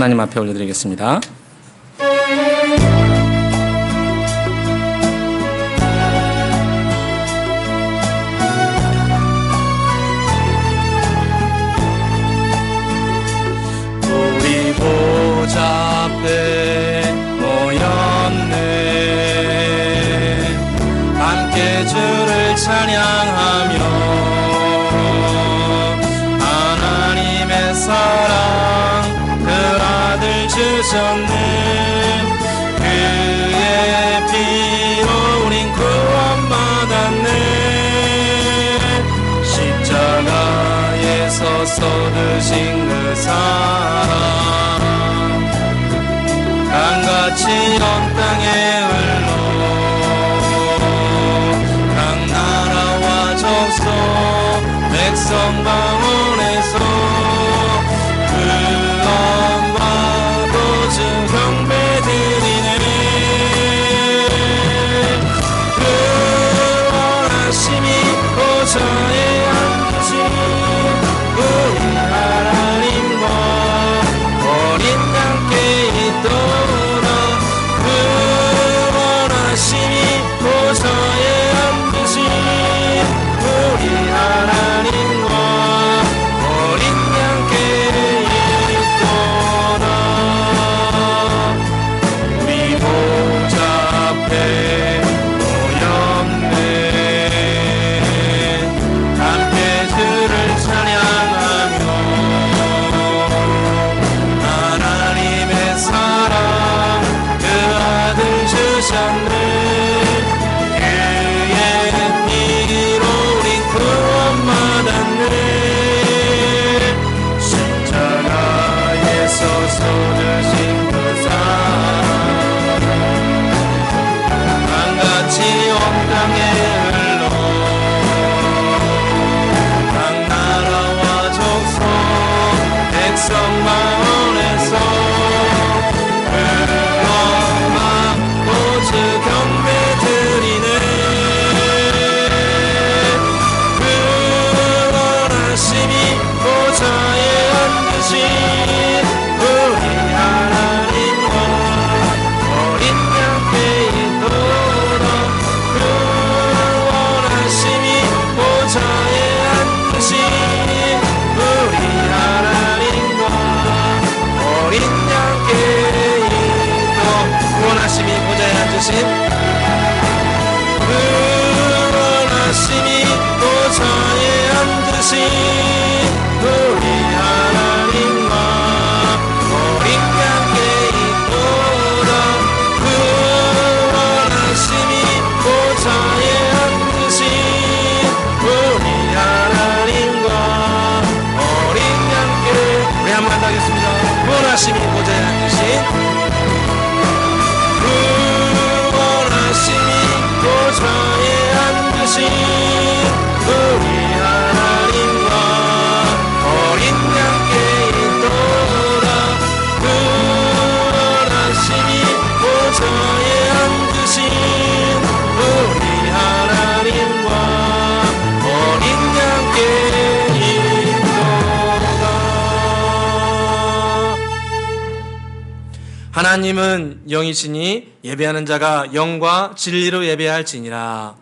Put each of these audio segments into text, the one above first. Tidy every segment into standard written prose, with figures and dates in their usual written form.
하나님 앞에 올려드리겠습니다. 우리 보좌 앞에 모였네. 함께 주를 찬양하며 하나님의 사랑 그 아들 주셨네. 그의 피로 우린 구원받았네. 십자가에서 쏟으신 그 사랑 강같이 온 땅에 흘러 각 나라와 족속 백성 방언에서 구원받고 주 경배드리네. 그 원하심이 보좌에 앉으신 우리 하나님과 어린 양께 있도록 그 원하심이 보좌에 앉으신 우리 하나님과 어린 양께 있도록 우리 보좌 앞에 모였네. 함께 주를 찬양하며 하나님의 사랑 그 아들 주셨네. 그의 피로 우린 구원받았네. 십자가에서 쏟으신 그 사랑 강같이 온 땅에 흘러 각 나라와 족속 백성 마을에서 구원받고 주 경배드리네. 그 원하심이 보좌에 앉으신 우리 하나님과 어린 양께 있도록 그 원하심이 보좌에 앉으신 우리 하나님과 어린 양께 있도록 원하심이 보좌에 앉으신 그 원하심이 보좌에 앉으신 우리 하나님과 어린 양께 있도록 그 원하심이 보좌에 앉으신 우리 하나님과 어린 양께 우리 한번 더 하겠습니다. 원하심이 보좌에 앉으신 그 원하심이 보좌에 앉으신 우리 하나님과 어린 양께 있도록 그 원하심이 보좌에 앉으신 우리 하나님과 어린 양께 있도록. 하나님은 영이시니 예배하는 자가 영과 진리로 예배할지니라.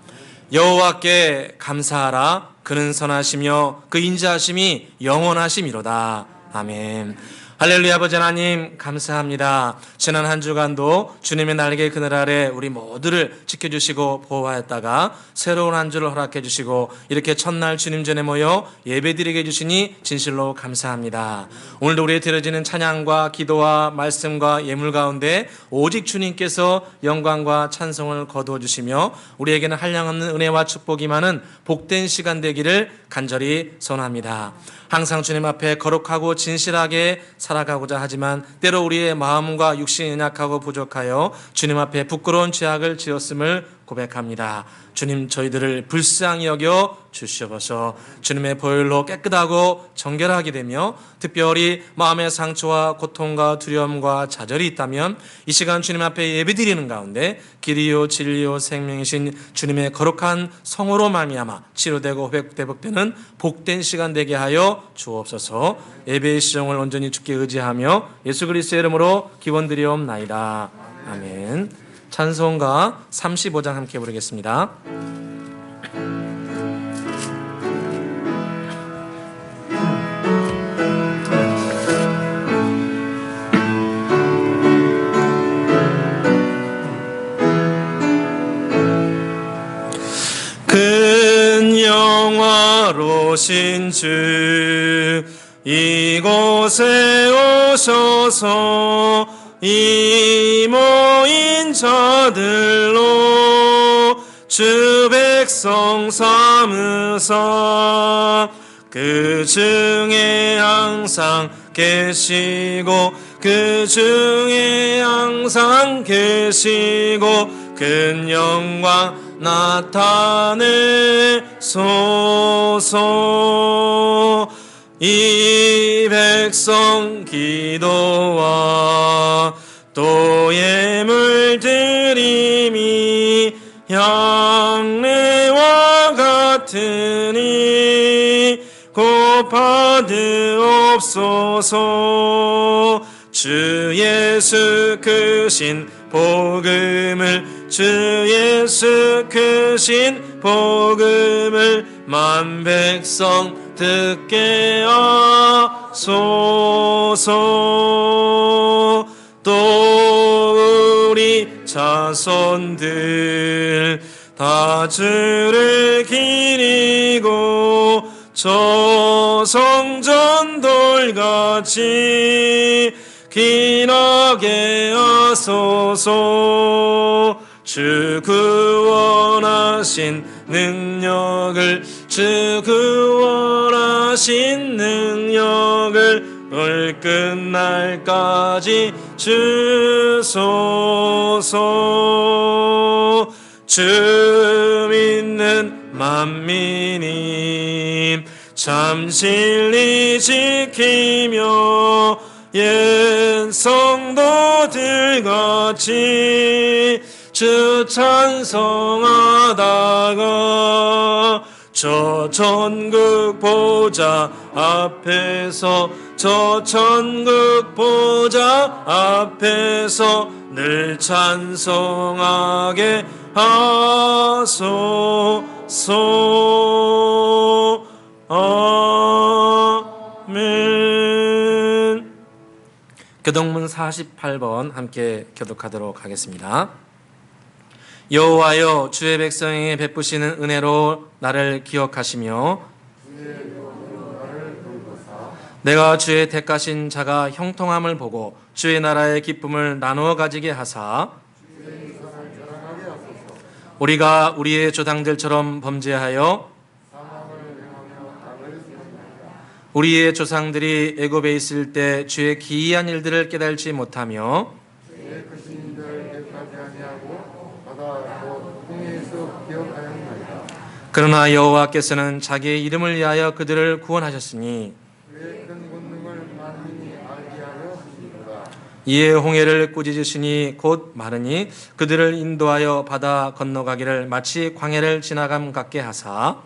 여호와께 감사하라. 그는 선하시며 그 인자하심이 영원하심이로다. 아멘. 할렐루야. 아버지 하나님 감사합니다. 지난 한 주간도 주님의 날개 그늘 아래 우리 모두를 지켜주시고 보호하였다가 새로운 한 주를 허락해 주시고 이렇게 첫날 주님 전에 모여 예배드리게 해주시니 진실로 감사합니다. 오늘도 우리의 드려지는 찬양과 기도와 말씀과 예물 가운데 오직 주님께서 영광과 찬송을 거두어 주시며 우리에게는 한량없는 은혜와 축복이 많은 복된 시간 되기를 간절히 소원합니다. 항상 주님 앞에 거룩하고 진실하게 살아가고자 하지만 때로 우리의 마음과 육신이 연약하고 부족하여 주님 앞에 부끄러운 죄악을 지었음을 고백합니다. 주님, 저희들을 불쌍히 여겨 주시옵소서. 주님의 보혈로 깨끗하고 정결하게 되며 특별히 마음의 상처와 고통과 두려움과 좌절이 있다면 이 시간 주님 앞에 예배드리는 가운데 길이요 진리요 생명이신 주님의 거룩한 성으로 말미암아 치료되고 회복되는 복된 시간 되게 하여 주옵소서. 예배의 시정을 온전히 주께 의지하며 예수 그리스도의 이름으로 기원드리옵나이다. 아멘. 찬송가 35장 함께 부르겠습니다. 큰 영화로신 주 이곳에 오셔서 이 모인 자들로 주 백성 삼으사 그 중에 항상 계시고 그 중에 항상 계시고 큰 영광 나타내소서. 이 백성 기도와 또 예물 드림이 향례와 같으니 곧 받으옵소서. 주 예수 크신 복음을 주 예수 크신 복음을 만 백성 듣게 하소서. 또 우리 자손들 다 주를 기리고 저 성전 돌같이 기나게 하소서. 주 구원하신 능력을 주 구원하신 능력을 올 끝날까지 주소서. 주 믿는 만민이 참 진리 지키며 옛 성도들같이 주 찬송하다가 저 천국 보좌 앞에서 저 천국 보좌 앞에서 늘 찬송하게 하소서. 아멘. 교독문 48번 함께 교독하도록 하겠습니다. 여호와여, 주의 백성에게 베푸시는 은혜로 나를 기억하시며 내가 주의 택하신 자가 형통함을 보고 주의 나라의 기쁨을 나누어 가지게 하사 우리가 우리의 조상들처럼 범죄하여 우리의 조상들이 애굽에 있을 때 주의 기이한 일들을 깨달지 못하며 그러나 여호와께서는 자기의 이름을 위하여 그들을 구원하셨으니 이에 홍해를 꾸짖으시니 곧 마르니 그들을 인도하여 바다 건너가기를 마치 광야를 지나감 같게 하사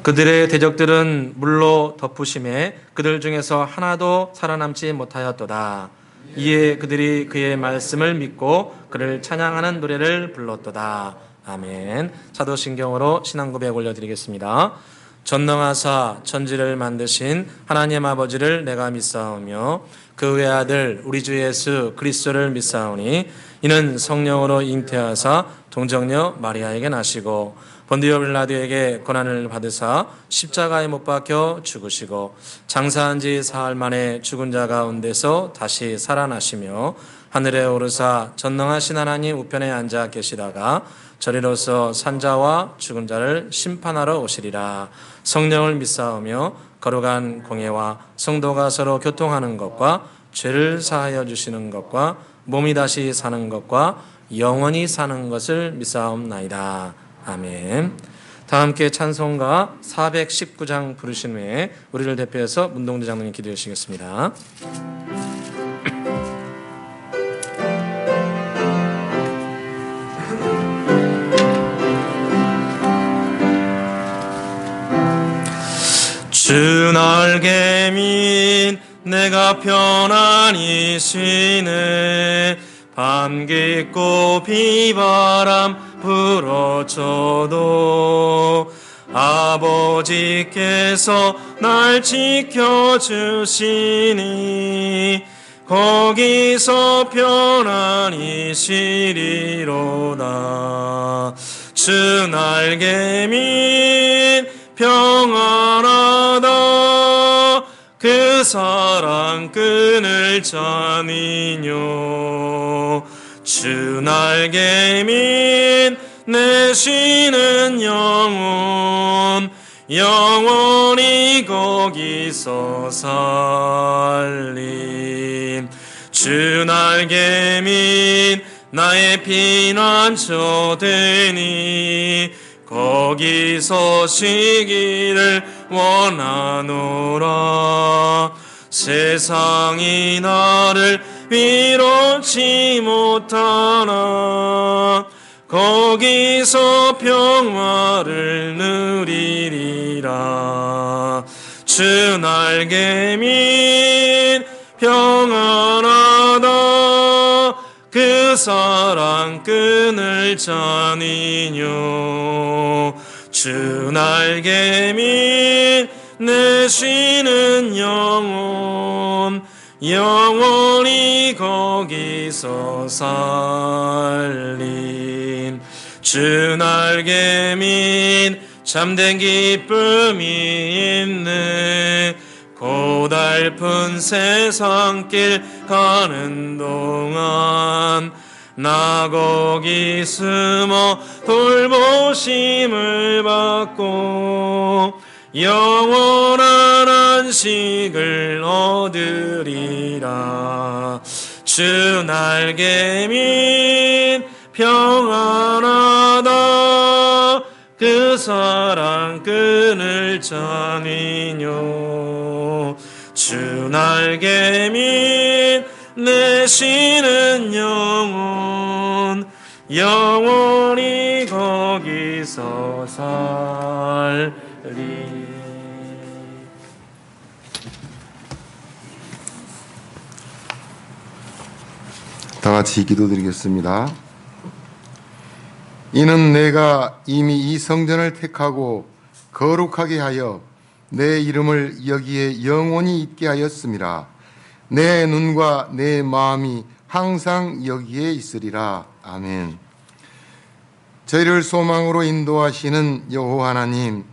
그들의 대적들은 물로 덮으심에 그들 중에서 하나도 살아남지 못하였도다. 이에 그들이 그의 말씀을 믿고 그를 찬양하는 노래를 불렀도다. 아멘. 사도신경으로 신앙고백 올려드리겠습니다. 전능하사 천지를 만드신 하나님 아버지를 내가 믿사오며 그 외아들 우리 주 예수 그리스도를 믿사오니 이는 성령으로 잉태하사 동정녀 마리아에게 나시고 본디오 빌라도에게 고난을 받으사 십자가에 못 박혀 죽으시고 장사한 지 사흘 만에 죽은 자 가운데서 다시 살아나시며 하늘에 오르사 전능하신 하나님 우편에 앉아 계시다가 저리로서 산자와 죽은 자를 심판하러 오시리라. 성령을 믿사오며 거룩한 공예와 성도가 서로 교통하는 것과 죄를 사하여 주시는 것과 몸이 다시 사는 것과 영원히 사는 것을 믿사옵나이다. 아멘. 다 함께 찬송가 419장 부르신 후에 우리를 대표해서 문동재 장로님 기도해 주시겠습니다. 주 날개민 내가 편안히 쉬네. 밤 깊고 비바람 불어쳐도 아버지께서 날 지켜주시니 거기서 편안히 쉬리로다. 주 날개민 평안하다. 그 사랑 끈을 짜니뇨. 주 날개민 내 쉬는 영혼 영원히 거기서 살림. 주 날개민 나의 피난처 되니 거기서 쉬기를 원하노라. 세상이 나를 위로치 못하나 거기서 평화를 누리리라. 주 날개민 평안하다. 그 사랑 끈을 짜니뇨. 주 날개민 내 쉬는 영혼 영원히 거기서 살림. 주 날개민 참된 기쁨이 있네. 고달픈 세상길 가는 동안 나 거기 숨어 돌보심을 받고 영원한 안식을 얻으리라. 주 날개민 평안하다. 그 사랑 끈을 짜니뇨. 주 날개민 내 쉬는 영혼 영원히 거기서 살리. 다 같이 기도드리겠습니다. 이는 내가 이미 이 성전을 택하고 거룩하게 하여 내 이름을 여기에 영원히 있게 하였음이라. 내 눈과 내 마음이 항상 여기에 있으리라. 아멘. 저희를 소망으로 인도하시는 여호와 하나님,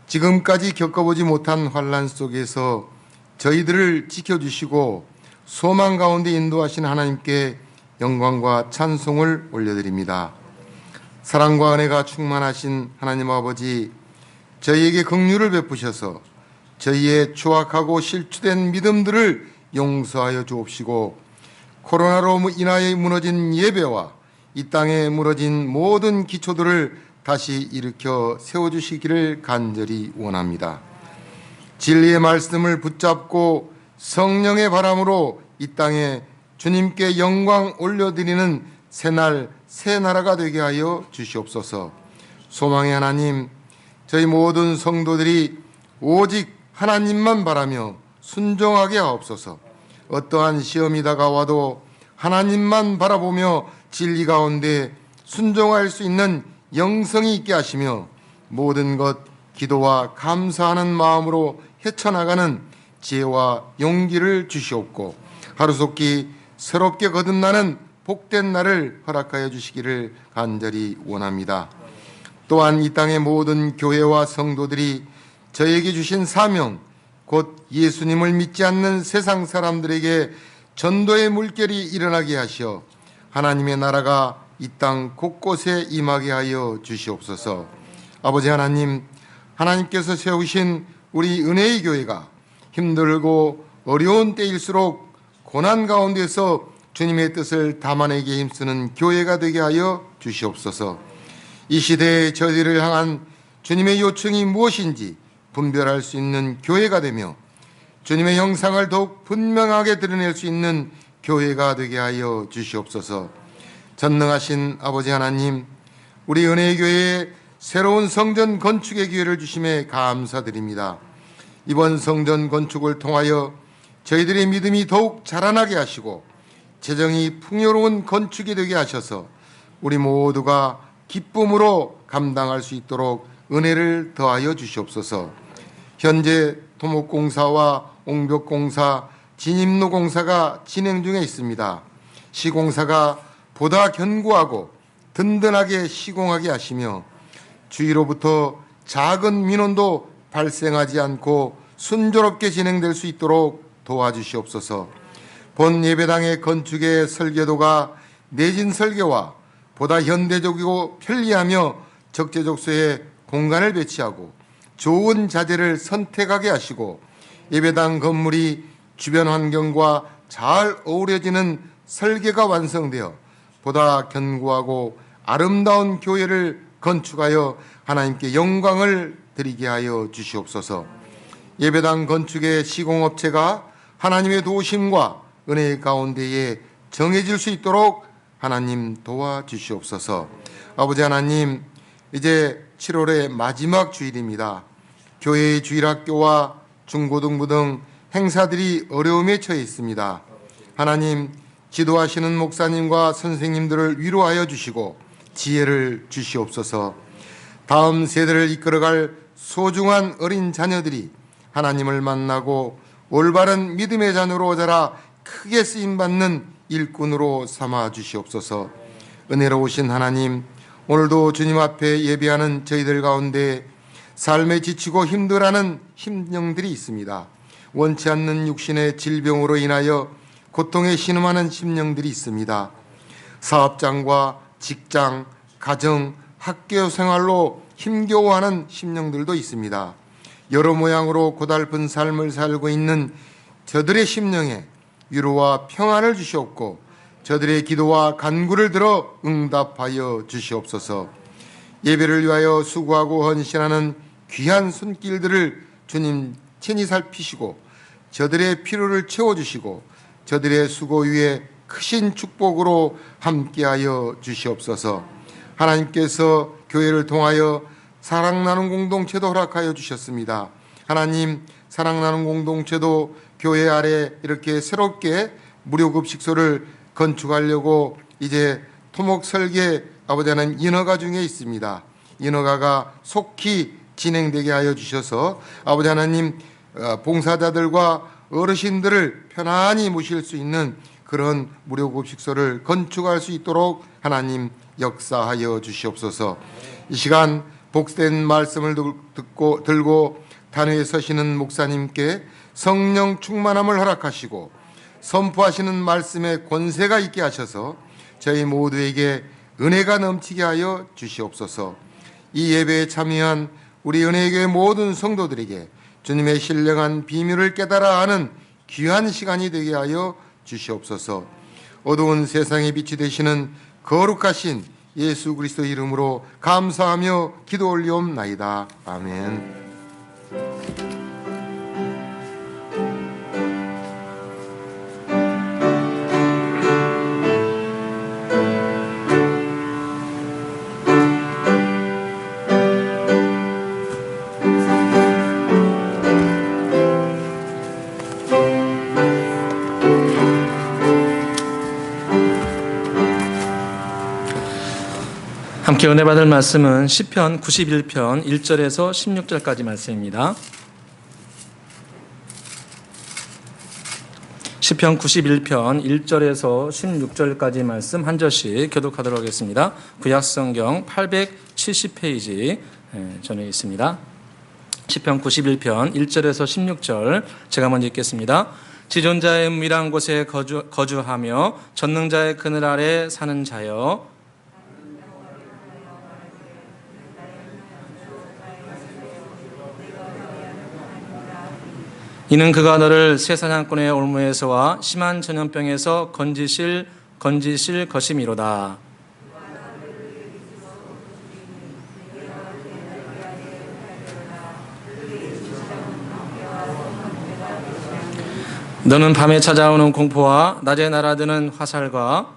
지금까지 겪어보지 못한 환난 속에서 저희들을 지켜주시고 소망 가운데 인도하신 하나님께 영광과 찬송을 올려드립니다. 사랑과 은혜가 충만하신 하나님 아버지, 저희에게 긍휼을 베푸셔서 저희의 추악하고 실추된 믿음들을 용서하여 주옵시고, 코로나로 인하여 무너진 예배와 이 땅에 무너진 모든 기초들을 다시 일으켜 세워주시기를 간절히 원합니다. 진리의 말씀을 붙잡고 성령의 바람으로 이 땅에 주님께 영광 올려드리는 새날 새 나라가 되게 하여 주시옵소서. 소망의 하나님, 저희 모든 성도들이 오직 하나님만 바라며 순종하게 하옵소서. 어떠한 시험이 다가와도 하나님만 바라보며 진리 가운데 순종할 수 있는 영성이 있게 하시며 모든 것 기도와 감사하는 마음으로 헤쳐나가는 지혜와 용기를 주시옵고, 하루속히 새롭게 거듭나는 복된 날을 허락하여 주시기를 간절히 원합니다. 또한 이 땅의 모든 교회와 성도들이 저에게 주신 사명, 곧 예수님을 믿지 않는 세상 사람들에게 전도의 물결이 일어나게 하시어 하나님의 나라가 이 땅 곳곳에 임하게 하여 주시옵소서. 아버지 하나님, 하나님께서 세우신 우리 은혜의 교회가 힘들고 어려운 때일수록 고난 가운데서 주님의 뜻을 담아내게 힘쓰는 교회가 되게 하여 주시옵소서. 이 시대에 저희를 향한 주님의 요청이 무엇인지 분별할 수 있는 교회가 되며 주님의 형상을 더욱 분명하게 드러낼 수 있는 교회가 되게 하여 주시옵소서. 전능하신 아버지 하나님, 우리 은혜의 교회에 새로운 성전 건축의 기회를 주심에 감사드립니다. 이번 성전 건축을 통하여 저희들의 믿음이 더욱 자라나게 하시고 재정이 풍요로운 건축이 되게 하셔서 우리 모두가 기쁨으로 감당할 수 있도록 은혜를 더하여 주시옵소서. 현재 토목공사와 옹벽공사, 진입로공사가 진행 중에 있습니다. 시공사가 보다 견고하고 든든하게 시공하게 하시며 주위로부터 작은 민원도 발생하지 않고 순조롭게 진행될 수 있도록 도와주시옵소서. 본 예배당의 건축의 설계도가 내진 설계와 보다 현대적이고 편리하며 적재적소에 공간을 배치하고 좋은 자재를 선택하게 하시고 예배당 건물이 주변 환경과 잘 어우러지는 설계가 완성되어 보다 견고하고 아름다운 교회를 건축하여 하나님께 영광을 드리게 하여 주시옵소서. 예배당 건축의 시공업체가 하나님의 도우심과 은혜 가운데에 정해질 수 있도록 하나님 도와주시옵소서. 아버지 하나님, 이제 7월의 마지막 주일입니다. 교회의 주일학교와 중고등부 등 행사들이 어려움에 처해 있습니다. 하나님, 지도하시는 목사님과 선생님들을 위로하여 주시고 지혜를 주시옵소서. 다음 세대를 이끌어갈 소중한 어린 자녀들이 하나님을 만나고 올바른 믿음의 자녀로 자라 크게 쓰임받는 일꾼으로 삼아 주시옵소서. 은혜로우신 하나님, 오늘도 주님 앞에 예배하는 저희들 가운데 삶에 지치고 힘들어하는 심령들이 있습니다. 원치 않는 육신의 질병으로 인하여 고통에 신음하는 심령들이 있습니다. 사업장과 직장, 가정, 학교 생활로 힘겨워하는 심령들도 있습니다. 여러 모양으로 고달픈 삶을 살고 있는 저들의 심령에 위로와 평안을 주시옵고 저들의 기도와 간구를 들어 응답하여 주시옵소서. 예배를 위하여 수고하고 헌신하는 귀한 손길들을 주님 친히 살피시고 저들의 필요를 채워주시고 저들의 수고 위에 크신 축복으로 함께하여 주시옵소서. 하나님께서 교회를 통하여 사랑 나눔 공동체도 허락하여 주셨습니다. 하나님, 사랑 나눔 공동체도 교회 아래 이렇게 새롭게 무료급식소를 건축하려고 이제 토목 설계 아버지 하나님 인허가 중에 있습니다. 인허가가 속히 진행되게 하여 주셔서 아버지 하나님 봉사자들과 어르신들을 편안히 모실 수 있는 그런 무료급식소를 건축할 수 있도록 하나님 역사하여 주시옵소서. 이 시간 복된 말씀을 들고 단위에 서시는 목사님께 성령 충만함을 허락하시고 선포하시는 말씀에 권세가 있게 하셔서 저희 모두에게 은혜가 넘치게 하여 주시옵소서. 이 예배에 참여한 우리 은혜교회 모든 성도들에게 주님의 신령한 비밀을 깨달아 아는 귀한 시간이 되게 하여 주시옵소서. 어두운 세상의 빛이 되시는 거룩하신 예수 그리스도 이름으로 감사하며 기도 올리옵나이다. 아멘. 함께 은혜 받을 말씀은 시편 91편 1절에서 16절까지 말씀입니다. 시편 91편 1절에서 16절까지 말씀 한 절씩 교독하도록 하겠습니다. 구약성경 870페이지 전에 있습니다. 시편 91편 1절에서 16절 제가 먼저 읽겠습니다. 지존자의 은밀한 곳에 거주하며 전능자의 그늘 아래 사는 자여, 이는 그가 너를 새 사냥꾼의 올무에서와 심한 전염병에서 건지실 것임이로다. 너는 밤에 찾아오는 공포와 낮에 날아드는 화살과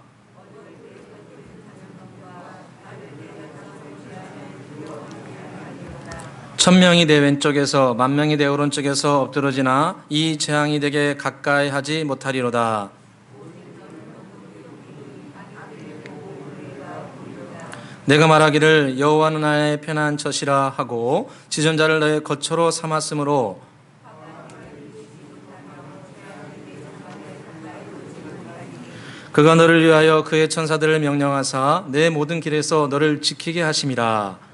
천명이 내 왼쪽에서 만명이 내 오른쪽에서 엎드러지나 이 재앙이 되게 가까이 하지 못하리로다. 내가 말하기를 여호와는 나의 편한 젖이라 하고 지존자를 너의 거처로 삼았으므로 그가 너를 위하여 그의 천사들을 명령하사 내 모든 길에서 너를 지키게 하심이라.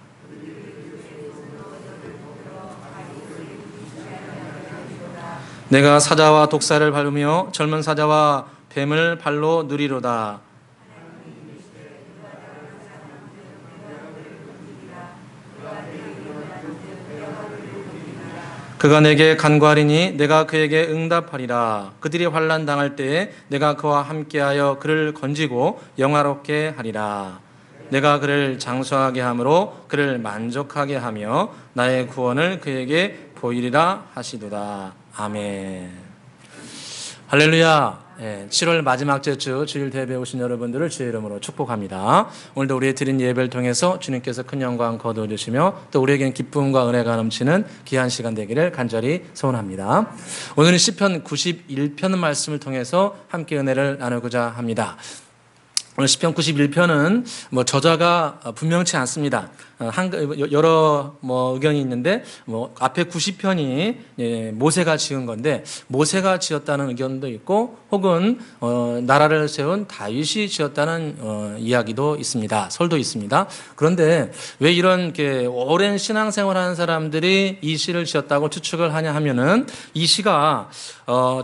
내가 사자와 독사를 밟으며 젊은 사자와 뱀을 발로 누리로다. 그가 내게 간구하리니 내가 그에게 응답하리라. 그들이 환난 당할 때에 내가 그와 함께하여 그를 건지고 영화롭게 하리라. 내가 그를 장수하게 함으로 그를 만족하게 하며 나의 구원을 그에게 보이리라 하시도다. 아멘. 할렐루야. 7월 마지막 주 주일 예배 오신 여러분들을 주의 이름으로 축복합니다. 오늘도 우리의 드린 예배를 통해서 주님께서 큰 영광 거두어 주시며 또 우리에게는 기쁨과 은혜가 넘치는 귀한 시간 되기를 간절히 소원합니다. 오늘은 시편 91편 말씀을 통해서 함께 은혜를 나누고자 합니다. 오늘 시편 91편은 저자가 분명치 않습니다. 여러 의견이 있는데 앞에 90편이 모세가 지은 건데 모세가 지었다는 의견도 있고 혹은 나라를 세운 다윗이 지었다는 이야기도 있습니다. 설도 있습니다. 그런데 왜 이런 오랜 신앙생활하는 사람들이 이 시를 지었다고 추측을 하냐 하면은 이 시가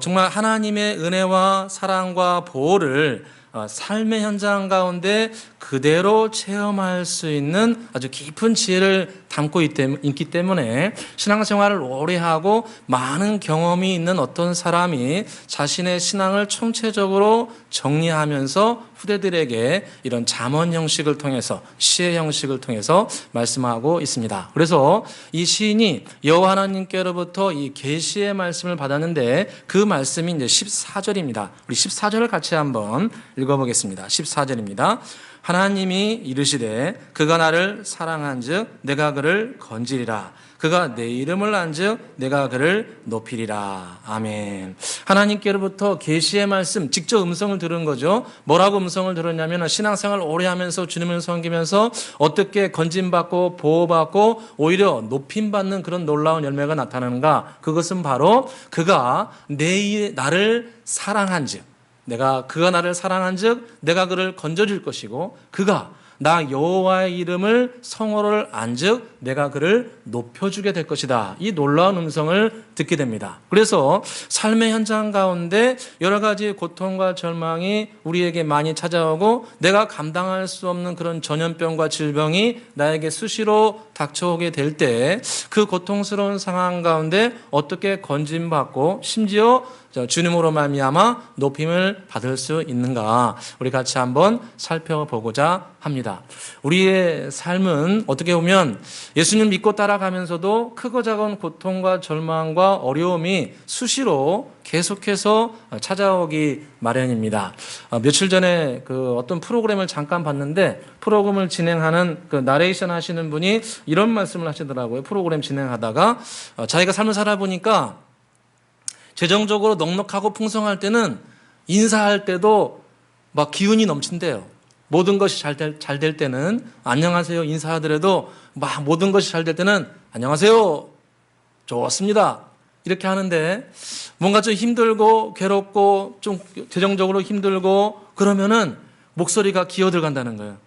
정말 하나님의 은혜와 사랑과 보호를 삶의 현장 가운데 그대로 체험할 수 있는 아주 깊은 지혜를 담고 있기 때문에 신앙생활을 오래 하고 많은 경험이 있는 어떤 사람이 자신의 신앙을 총체적으로 정리하면서 후대들에게 이런 잠언 형식을 통해서 시의 형식을 통해서 말씀하고 있습니다. 그래서 이 시인이 여호와 하나님께로부터 이 계시의 말씀을 받았는데 그 말씀이 이제 14절입니다. 우리 14절을 같이 한번 읽어보겠습니다. 14절입니다. 하나님이 이르시되 그가 나를 사랑한즉 내가 그를 건지리라. 그가 내 이름을 안즉 내가 그를 높이리라. 아멘. 하나님께로부터 계시의 말씀, 직접 음성을 들은 거죠. 뭐라고 음성을 들었냐면 신앙생활 오래 하면서 주님을 섬기면서 어떻게 건짐받고 보호받고 오히려 높임받는 그런 놀라운 열매가 나타나는가. 그것은 바로 그가 나를 사랑한즉 그가 나를 사랑한즉 내가 그를 건져줄 것이고 그가 나 여호와의 이름을 성호를 안즉 내가 그를 높여주게 될 것이다. 이 놀라운 음성을 듣게 됩니다. 그래서 삶의 현장 가운데 여러 가지 고통과 절망이 우리에게 많이 찾아오고 내가 감당할 수 없는 그런 전염병과 질병이 나에게 수시로 닥쳐오게 될 때 그 고통스러운 상황 가운데 어떻게 건짐받고 심지어 주님으로 말미암아 높임을 받을 수 있는가 우리 같이 한번 살펴보고자 합니다. 우리의 삶은 어떻게 보면 예수님 믿고 따라가면서도 크고 작은 고통과 절망과 어려움이 수시로 계속해서 찾아오기 마련입니다. 며칠 전에 어떤 프로그램을 잠깐 봤는데 프로그램을 진행하는 나레이션 하시는 분이 이런 말씀을 하시더라고요. 프로그램 진행하다가 자기가 삶을 살아보니까 재정적으로 넉넉하고 풍성할 때는 인사할 때도 막 기운이 넘친대요. 모든 것이 잘 될 때는 안녕하세요 인사하더라도 막 모든 것이 잘 될 때는 안녕하세요 좋습니다 이렇게 하는데 뭔가 좀 힘들고 괴롭고 좀 재정적으로 힘들고 그러면은 목소리가 기어들어간다는 거예요.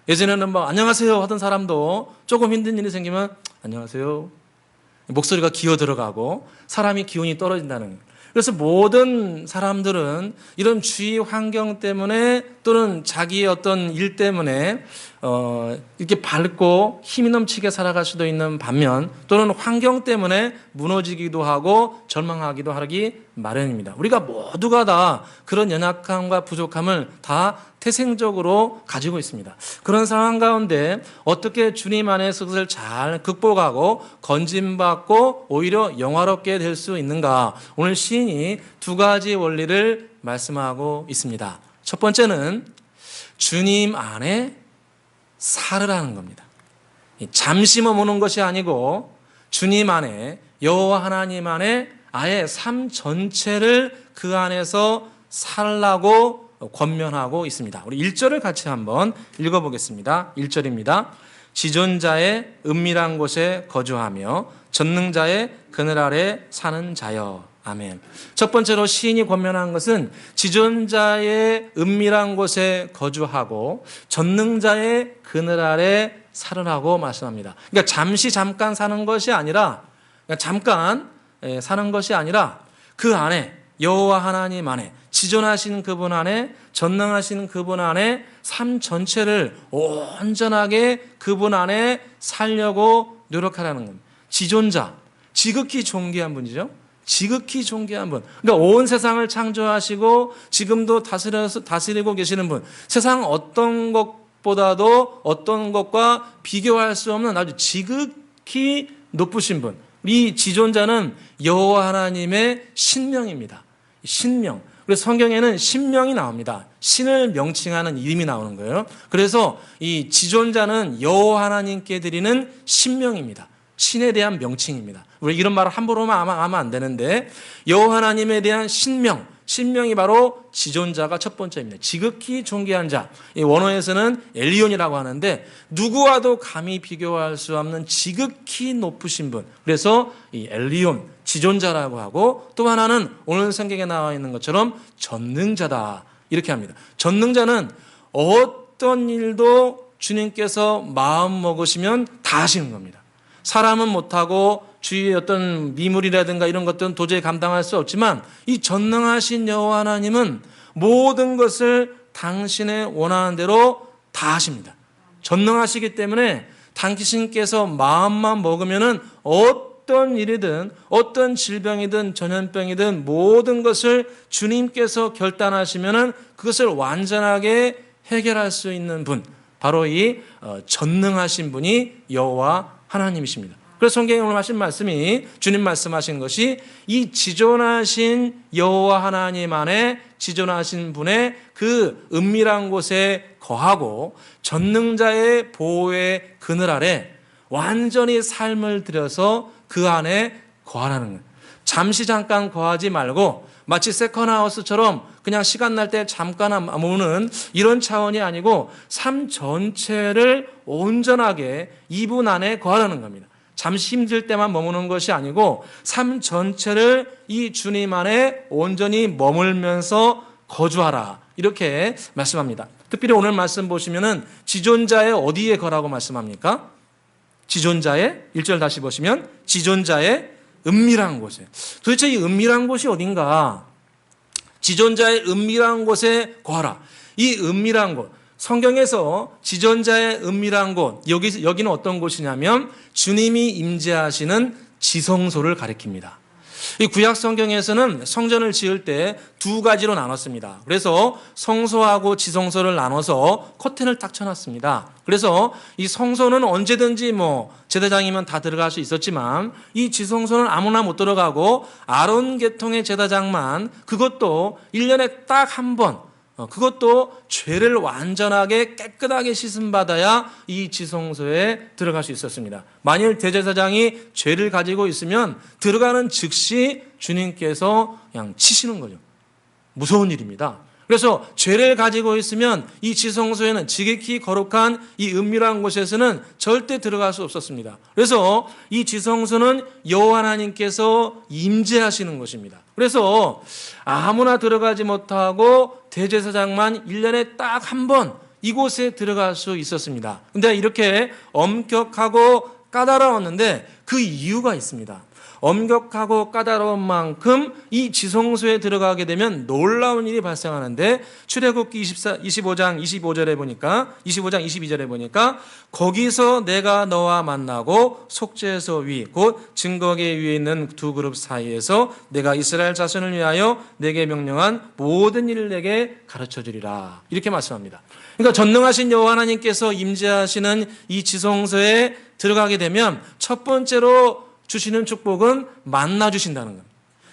예전에는 안녕하세요 하던 사람도 조금 힘든 일이 생기면 안녕하세요 목소리가 기어들어가고 사람이 기운이 떨어진다는 거예요. 그래서 모든 사람들은 이런 주위 환경 때문에 또는 자기의 어떤 일 때문에 이렇게 밝고 힘이 넘치게 살아갈 수도 있는 반면 또는 환경 때문에 무너지기도 하고 절망하기도 하기 마련입니다. 우리가 모두가 다 그런 연약함과 부족함을 다 태생적으로 가지고 있습니다. 그런 상황 가운데 어떻게 주님 안에서 그것을 잘 극복하고 건짐받고 오히려 영화롭게 될 수 있는가? 오늘 시인이 두 가지 원리를 말씀하고 있습니다. 첫 번째는 주님 안에 살으라는 겁니다. 잠시 머무는 것이 아니고 주님 안에, 여호와 하나님 안에 아예 삶 전체를 그 안에서 살라고 권면하고 있습니다. 우리 1절을 같이 한번 읽어보겠습니다. 1절입니다. 지존자의 은밀한 곳에 거주하며 전능자의 그늘 아래 사는 자여. 아멘. 첫 번째로 시인이 권면한 것은 지존자의 은밀한 곳에 거주하고 전능자의 그늘 아래 살으라고 말씀합니다. 그러니까 잠깐 사는 것이 아니라, 잠깐 사는 것이 아니라 그 안에, 여호와 하나님 안에, 지존하신 그분 안에, 전능하신 그분 안에 삶 전체를 온전하게 그분 안에 살려고 노력하라는 겁니다. 지존자, 지극히 존귀한 분이죠. 지극히 존귀한 분. 그러니까 온 세상을 창조하시고 지금도 다스리고 계시는 분. 세상 어떤 것보다도 어떤 것과 비교할 수 없는 아주 지극히 높으신 분. 이 지존자는 여호와 하나님의 신명입니다. 신명. 그래서 성경에는 신명이 나옵니다. 신을 명칭하는 이름이 나오는 거예요. 그래서 이 지존자는 여호와 하나님께 드리는 신명입니다. 신에 대한 명칭입니다. 우리 이런 말을 함부로 하면 안 되는데 여호와 하나님에 대한 신명, 신명이 바로 지존자가 첫 번째입니다. 지극히 존귀한 자. 이 원어에서는 엘리온이라고 하는데 누구와도 감히 비교할 수 없는 지극히 높으신 분. 그래서 이 엘리온, 지존자라고 하고 또 하나는 오늘 성경에 나와 있는 것처럼 전능자다. 이렇게 합니다. 전능자는 어떤 일도 주님께서 마음 먹으시면 다 하시는 겁니다. 사람은 못하고 주위의 어떤 미물이라든가 이런 것들은 도저히 감당할 수 없지만 이 전능하신 여호와 하나님은 모든 것을 당신의 원하는 대로 다 하십니다. 전능하시기 때문에 당신께서 마음만 먹으면은 어떤 일이든 어떤 질병이든 전염병이든 모든 것을 주님께서 결단하시면은 그것을 완전하게 해결할 수 있는 분, 바로 이 전능하신 분이 여호와 하나님이십니다. 그래서 성경에 오늘 하신 말씀이 주님 말씀하신 것이 이 지존하신 여호와 하나님 안에 지존하신 분의 그 은밀한 곳에 거하고 전능자의 보호의 그늘 아래 완전히 삶을 들여서 그 안에 거하라는 거예요. 잠깐 거하지 말고 마치 세컨하우스처럼 그냥 시간 날 때 잠깐 머무는 이런 차원이 아니고 삶 전체를 온전하게 이분 안에 거하라는 겁니다. 잠시 힘들 때만 머무는 것이 아니고 삶 전체를 이 주님 안에 온전히 머물면서 거주하라. 이렇게 말씀합니다. 특별히 오늘 말씀 보시면은 지존자의 어디에 거라고 말씀합니까? 지존자의 1절 다시 보시면 지존자의 은밀한 곳에. 도대체 이 은밀한 곳이 어딘가? 지존자의 은밀한 곳에 거하라. 이 은밀한 곳, 성경에서 지존자의 은밀한 곳, 여기는 어떤 곳이냐면 주님이 임재하시는 지성소를 가리킵니다. 이 구약 성경에서는 성전을 지을 때 두 가지로 나눴습니다. 그래서 성소하고 지성소를 나눠서 커튼을 딱 쳐놨습니다. 그래서 이 성소는 언제든지 제사장이면 다 들어갈 수 있었지만 이 지성소는 아무나 못 들어가고 아론 계통의 제사장만, 그것도 1년에 딱 한 번, 그것도 죄를 완전하게 깨끗하게 씻음받아야 이 지성소에 들어갈 수 있었습니다. 만일 대제사장이 죄를 가지고 있으면 들어가는 즉시 주님께서 그냥 치시는 거죠. 무서운 일입니다. 그래서 죄를 가지고 있으면 이 지성소에는 지극히 거룩한 이 은밀한 곳에서는 절대 들어갈 수 없었습니다. 그래서 이 지성소는 여호와 하나님께서 임재하시는 곳입니다. 그래서 아무나 들어가지 못하고 대제사장만 1년에 딱 한 번 이곳에 들어갈 수 있었습니다. 근데 이렇게 엄격하고 까다로웠는데 그 이유가 있습니다. 엄격하고 까다로운 만큼 이 지성소에 들어가게 되면 놀라운 일이 발생하는데, 출애굽기 25장 25절에 보니까 25장 22절에 보니까 거기서 내가 너와 만나고 속죄소 위 곧 증거계 위에 있는 두 그룹 사이에서 내가 이스라엘 자손을 위하여 내게 명령한 모든 일을 내게 가르쳐 주리라. 이렇게 말씀합니다. 그러니까 전능하신 여호와 하나님께서 임재하시는 이 지성소에 들어가게 되면 첫 번째로 주시는 축복은 만나 주신다는 겁니다.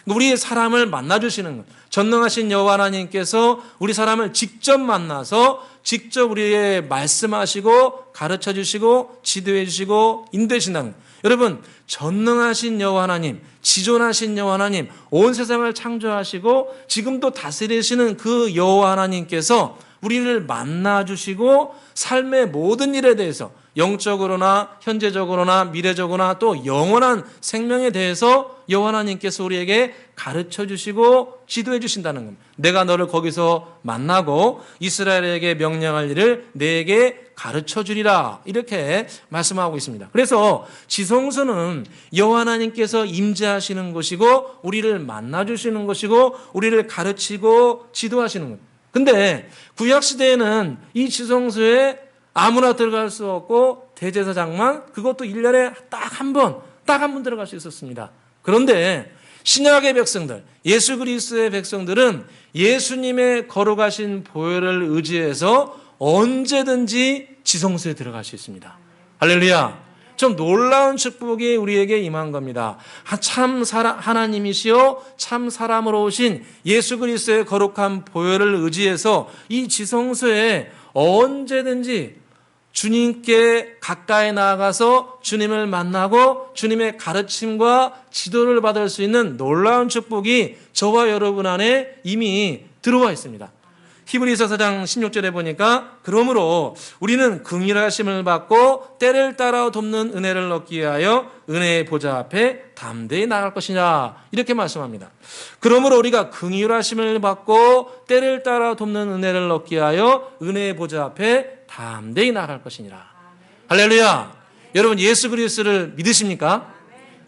우리 사람을 만나 주시는 것. 전능하신 여호와 하나님께서 우리 사람을 직접 만나서 직접 우리에게 말씀하시고 가르쳐 주시고 지도해 주시고 인도해 주신다는 것. 여러분, 전능하신 여호와 하나님, 지존하신 여호와 하나님, 온 세상을 창조하시고 지금도 다스리시는 그 여호와 하나님께서 우리를 만나 주시고 삶의 모든 일에 대해서 영적으로나 현재적으로나 미래적으로나 또 영원한 생명에 대해서 여호와 하나님께서 우리에게 가르쳐 주시고 지도해 주신다는 겁니다. 내가 너를 거기서 만나고 이스라엘에게 명령할 일을 내게 가르쳐 주리라. 이렇게 말씀하고 있습니다. 그래서 지성소는 여호와 하나님께서 임재하시는 곳이고 우리를 만나 주시는 곳이고 우리를 가르치고 지도하시는 것. 근데 구약 시대에는 이 지성소에 아무나 들어갈 수 없고 대제사장만, 그것도 1년에 딱 한 번 들어갈 수 있었습니다. 그런데 신약의 백성들, 예수 그리스도의 백성들은 예수님의 거룩하신 보혈을 의지해서 언제든지 지성소에 들어갈 수 있습니다. 할렐루야. 좀 놀라운 축복이 우리에게 임한 겁니다. 하나님이시요 참 사람으로 오신 예수 그리스도의 거룩한 보혈을 의지해서 이 지성소에 언제든지 주님께 가까이 나아가서 주님을 만나고 주님의 가르침과 지도를 받을 수 있는 놀라운 축복이 저와 여러분 안에 이미 들어와 있습니다. 히브리서 4장 16절에 보니까 그러므로 우리는 긍휼하심을 받고 때를 따라 돕는 은혜를 얻기 위하여 은혜의 보좌 앞에 담대히 나갈 것이냐, 이렇게 말씀합니다. 그러므로 우리가 긍휼하심을 받고 때를 따라 돕는 은혜를 얻기 위하여 은혜의 보좌 앞에 담대히 나갈 것이니라. 할렐루야. 여러분, 예수 그리스도를 믿으십니까?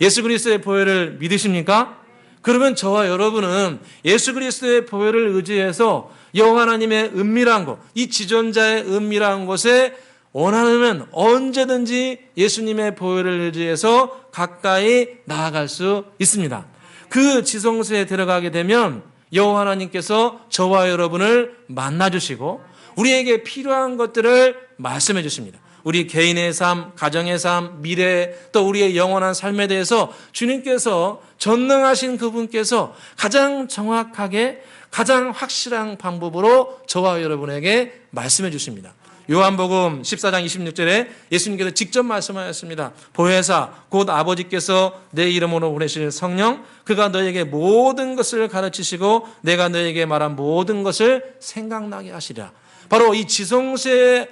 예수 그리스도의 보혈을 믿으십니까? 그러면 저와 여러분은 예수 그리스도의 보혈을 의지해서 여호와 하나님의 은밀한 곳, 이 지존자의 은밀한 곳에 원하면 언제든지 예수님의 보혈을 의지해서 가까이 나아갈 수 있습니다. 그 지성소에 들어가게 되면 여호와 하나님께서 저와 여러분을 만나주시고 우리에게 필요한 것들을 말씀해 주십니다. 우리 개인의 삶, 가정의 삶, 미래, 또 우리의 영원한 삶에 대해서 주님께서, 전능하신 그분께서 가장 정확하게, 가장 확실한 방법으로 저와 여러분에게 말씀해 주십니다. 요한복음 14장 26절에 예수님께서 직접 말씀하셨습니다. 보혜사 곧 아버지께서 내 이름으로 보내실 성령, 그가 너에게 모든 것을 가르치시고 내가 너에게 말한 모든 것을 생각나게 하시리라. 바로 이 지성소에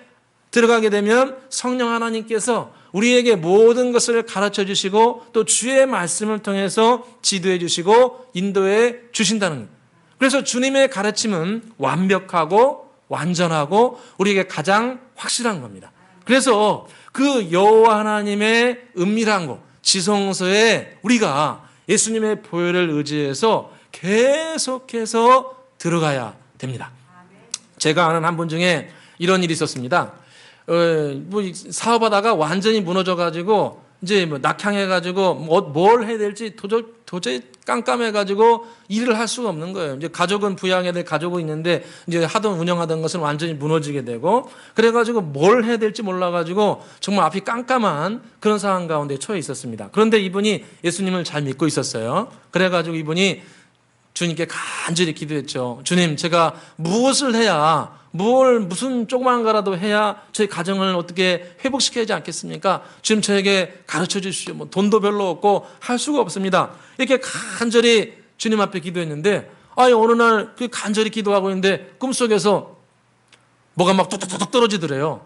들어가게 되면 성령 하나님께서 우리에게 모든 것을 가르쳐 주시고 또 주의 말씀을 통해서 지도해 주시고 인도해 주신다는 거예요. 그래서 주님의 가르침은 완벽하고 완전하고 우리에게 가장 확실한 겁니다. 그래서 그 여호와 하나님의 은밀한 곳, 지성소에 우리가 예수님의 보혈을 의지해서 계속해서 들어가야 됩니다. 제가 아는 한 분 중에 이런 일이 있었습니다. 사업하다가 완전히 무너져가지고 이제 낙향해가지고 뭘 해야 될지 도저히 깜깜해가지고 일을 할 수가 없는 거예요. 이제 가족은 부양해야 될 가족은 있는데 이제 하던 운영하던 것은 완전히 무너지게 되고, 그래가지고 뭘 해야 될지 몰라가지고 정말 앞이 깜깜한 그런 상황 가운데 처해 있었습니다. 그런데 이분이 예수님을 잘 믿고 있었어요. 그래가지고 이분이 주님께 간절히 기도했죠. 주님, 제가 무엇을 해야, 무슨 조그만 거라도 해야 저희 가정을 어떻게 회복시켜야 하지 않겠습니까? 주님, 저에게 가르쳐 주십시오. 돈도 별로 없고 할 수가 없습니다. 이렇게 간절히 주님 앞에 기도했는데, 어느 날 그 간절히 기도하고 있는데 꿈속에서 뭐가 막 뚝뚝뚝 떨어지더래요.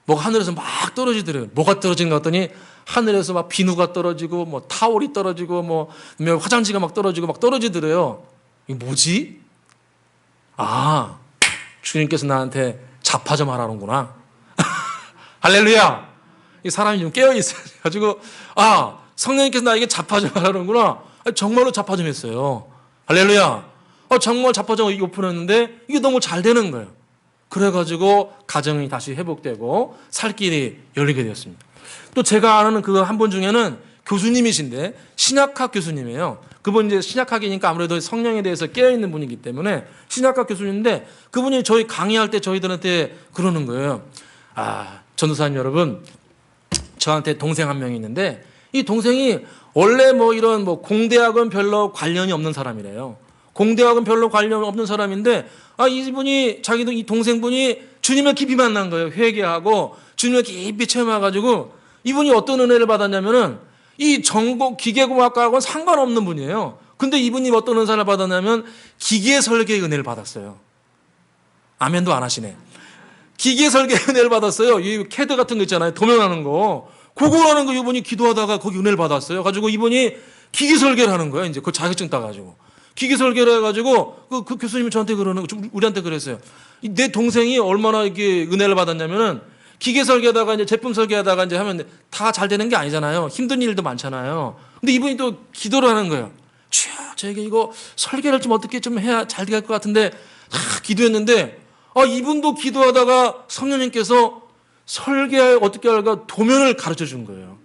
뭐가 하늘에서 막 떨어지더래요. 뭐가 떨어지는가 했더니 하늘에서 막 비누가 떨어지고 뭐 타올이 떨어지고 뭐 화장지가 막 떨어지고 막 떨어지더래요. 이게 뭐지? 주님께서 나한테 자파 좀 하라는구나. 할렐루야. 이 사람이 좀 깨어있어가지고 성령님께서 나에게 자파 좀 하라는구나. 정말로 자파 좀 했어요. 할렐루야. 정말 자파 좀 오픈했는데 이게 너무 잘 되는 거예요. 그래가지고 가정이 다시 회복되고 살 길이 열리게 되었습니다. 또 제가 아는 그 한 분 중에는 교수님이신데 신약학 교수님이에요. 그분 이제 신약학이니까 아무래도 성령에 대해서 깨어있는 분이기 때문에 신약학 교수님인데 그분이 저희 강의할 때 저희들한테 그러는 거예요. 전도사님 여러분, 저한테 동생 한 명이 있는데 이 동생이 원래 뭐 이런 뭐 공대학은 별로 관련이 없는 사람이래요. 공대학은 별로 관련 없는 사람인데 이분이 자기도 이 동생분이 주님을 깊이 만난 거예요. 회개하고 주님을 깊이 체험해가지고 이분이 어떤 은혜를 받았냐면은 이 전공 기계공학과하고는 상관없는 분이에요. 근데 이분이 어떤 은사를 받았냐면 기계 설계의 은혜를 받았어요. 아멘도 안 하시네. 기계 설계 은혜를 받았어요. 이 캐드 같은 거 있잖아요. 도면하는 거. 그거 하는 거 이분이 기도하다가 거기 은혜를 받았어요. 가지고 이분이 기계 설계를 하는 거예요. 이제 그 자격증 따가지고. 기계 설계를 해가지고 그 교수님이 저한테 그러는 거, 우리한테 그랬어요. 내 동생이 얼마나 이게 은혜를 받았냐면은 기계 설계하다가 이제 제품 설계하다가 이제 하면 다 잘 되는 게 아니잖아요. 힘든 일도 많잖아요. 근데 이분이 또 기도를 하는 거예요. 주여, 저에게 이거 설계를 좀 어떻게 좀 해야 잘 될 것 같은데 기도했는데 이분도 기도하다가 성령님께서 설계 어떻게 할까 도면을 가르쳐 준 거예요.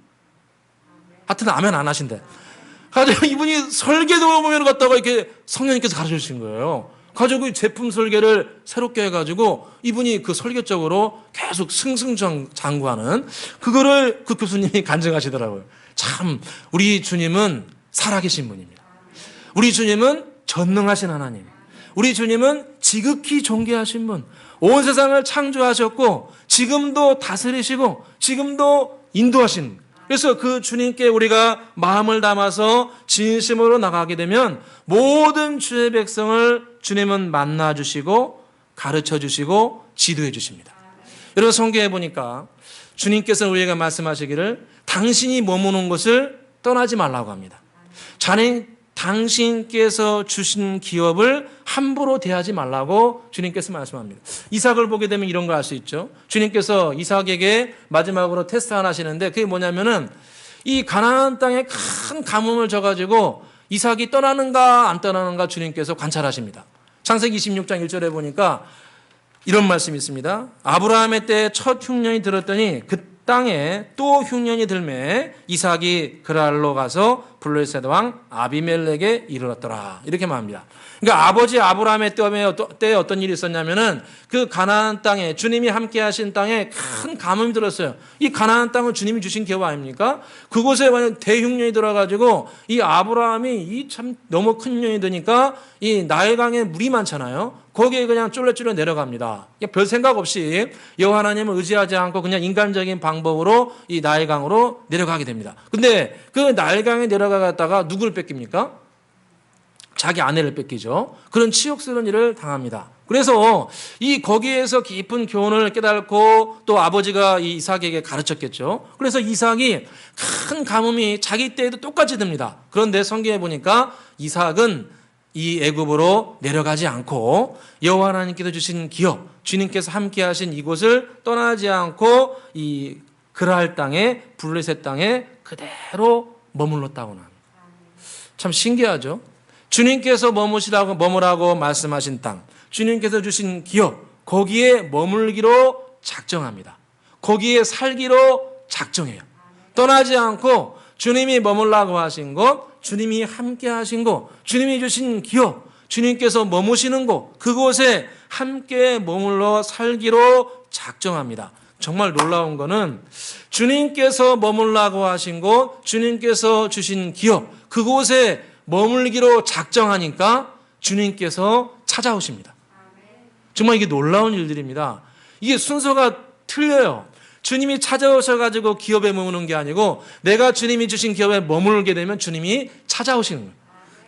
하여튼 아멘 안 하신대. 가지고 이분이 설계 도면을 갖다가 이렇게 성령님께서 가르쳐 주신 거예요. 가지고 제품 설계를 새롭게 해가지고 이분이 그 설계적으로 계속 승승장구하는 그거를 그 교수님이 간증하시더라고요. 참 우리 주님은 살아계신 분입니다. 우리 주님은 전능하신 하나님. 우리 주님은 지극히 존귀하신 분. 온 세상을 창조하셨고 지금도 다스리시고 지금도 인도하신. 그래서 그 주님께 우리가 마음을 담아서 진심으로 나가게 되면 모든 주의 백성을 주님은 만나주시고 가르쳐주시고 지도해 주십니다. 여러분 성경에 보니까 주님께서 우리에게 말씀하시기를 당신이 머무는 곳을 떠나지 말라고 합니다. 당신께서 주신 기업을 함부로 대하지 말라고 주님께서 말씀합니다. 이삭을 보게 되면 이런 걸 알 수 있죠. 주님께서 이삭에게 마지막으로 테스트 하나 하시는데 그게 뭐냐면은 이 가나안 땅에 큰 가뭄을 져가지고 이삭이 떠나는가 안 떠나는가 주님께서 관찰하십니다. 창세기 26장 1절에 보니까 이런 말씀이 있습니다. 아브라함의 때에 첫 흉년이 들었더니 그 땅에 또 흉년이 들매 이삭이 그랄로 가서 블레셋 왕 아비멜렉에 이르렀더라. 이렇게 말합니다. 그러니까 아버지 아브라함의 때에 어떤 일이 있었냐면은 그 가나안 땅에 주님이 함께 하신 땅에 큰 가뭄이 들었어요. 이 가나안 땅은 주님이 주신 기업 아닙니까? 그곳에 만약 대흉년이 들어가지고 이 아브라함이 이 참 너무 큰 흉년이 드니까 이 나일강에 물이 많잖아요. 거기에 그냥 쫄래쫄래 내려갑니다. 별 생각 없이 여호와 하나님을 의지하지 않고 그냥 인간적인 방법으로 이 나일강으로 내려가게 됩니다. 근데 그 나일강에 내려가다가 누구를 뺏깁니까? 자기 아내를 뺏기죠. 그런 치욕스러운 일을 당합니다. 그래서 이 거기에서 깊은 교훈을 깨닫고 또 아버지가 이 이삭에게 가르쳤겠죠. 그래서 이삭이 큰 가뭄이 자기 때에도 똑같이 듭니다. 그런데 성경에 보니까 이삭은 이 애굽으로 내려가지 않고 여호와 하나님께서 주신 기업, 주님께서 함께 하신 이곳을 떠나지 않고 이 그랄 땅에 블레셋 땅에 그대로 머물렀다고 합니다. 참 신기하죠. 주님께서 머무라고 말씀하신 땅, 주님께서 주신 기업, 거기에 머물기로 작정합니다. 거기에 살기로 작정해요. 떠나지 않고 주님이 머물라고 하신 곳, 주님이 함께 하신 곳, 주님이 주신 기업, 주님께서 머무시는 곳, 그곳에 함께 머물러 살기로 작정합니다. 정말 놀라운 거는 주님께서 머물라고 하신 곳, 주님께서 주신 기업, 그곳에 머물기로 작정하니까 주님께서 찾아오십니다. 정말 이게 놀라운 일들입니다. 이게 순서가 틀려요. 주님이 찾아오셔가지고 기업에 머무는 게 아니고 내가 주님이 주신 기업에 머물게 되면 주님이 찾아오시는 거예요.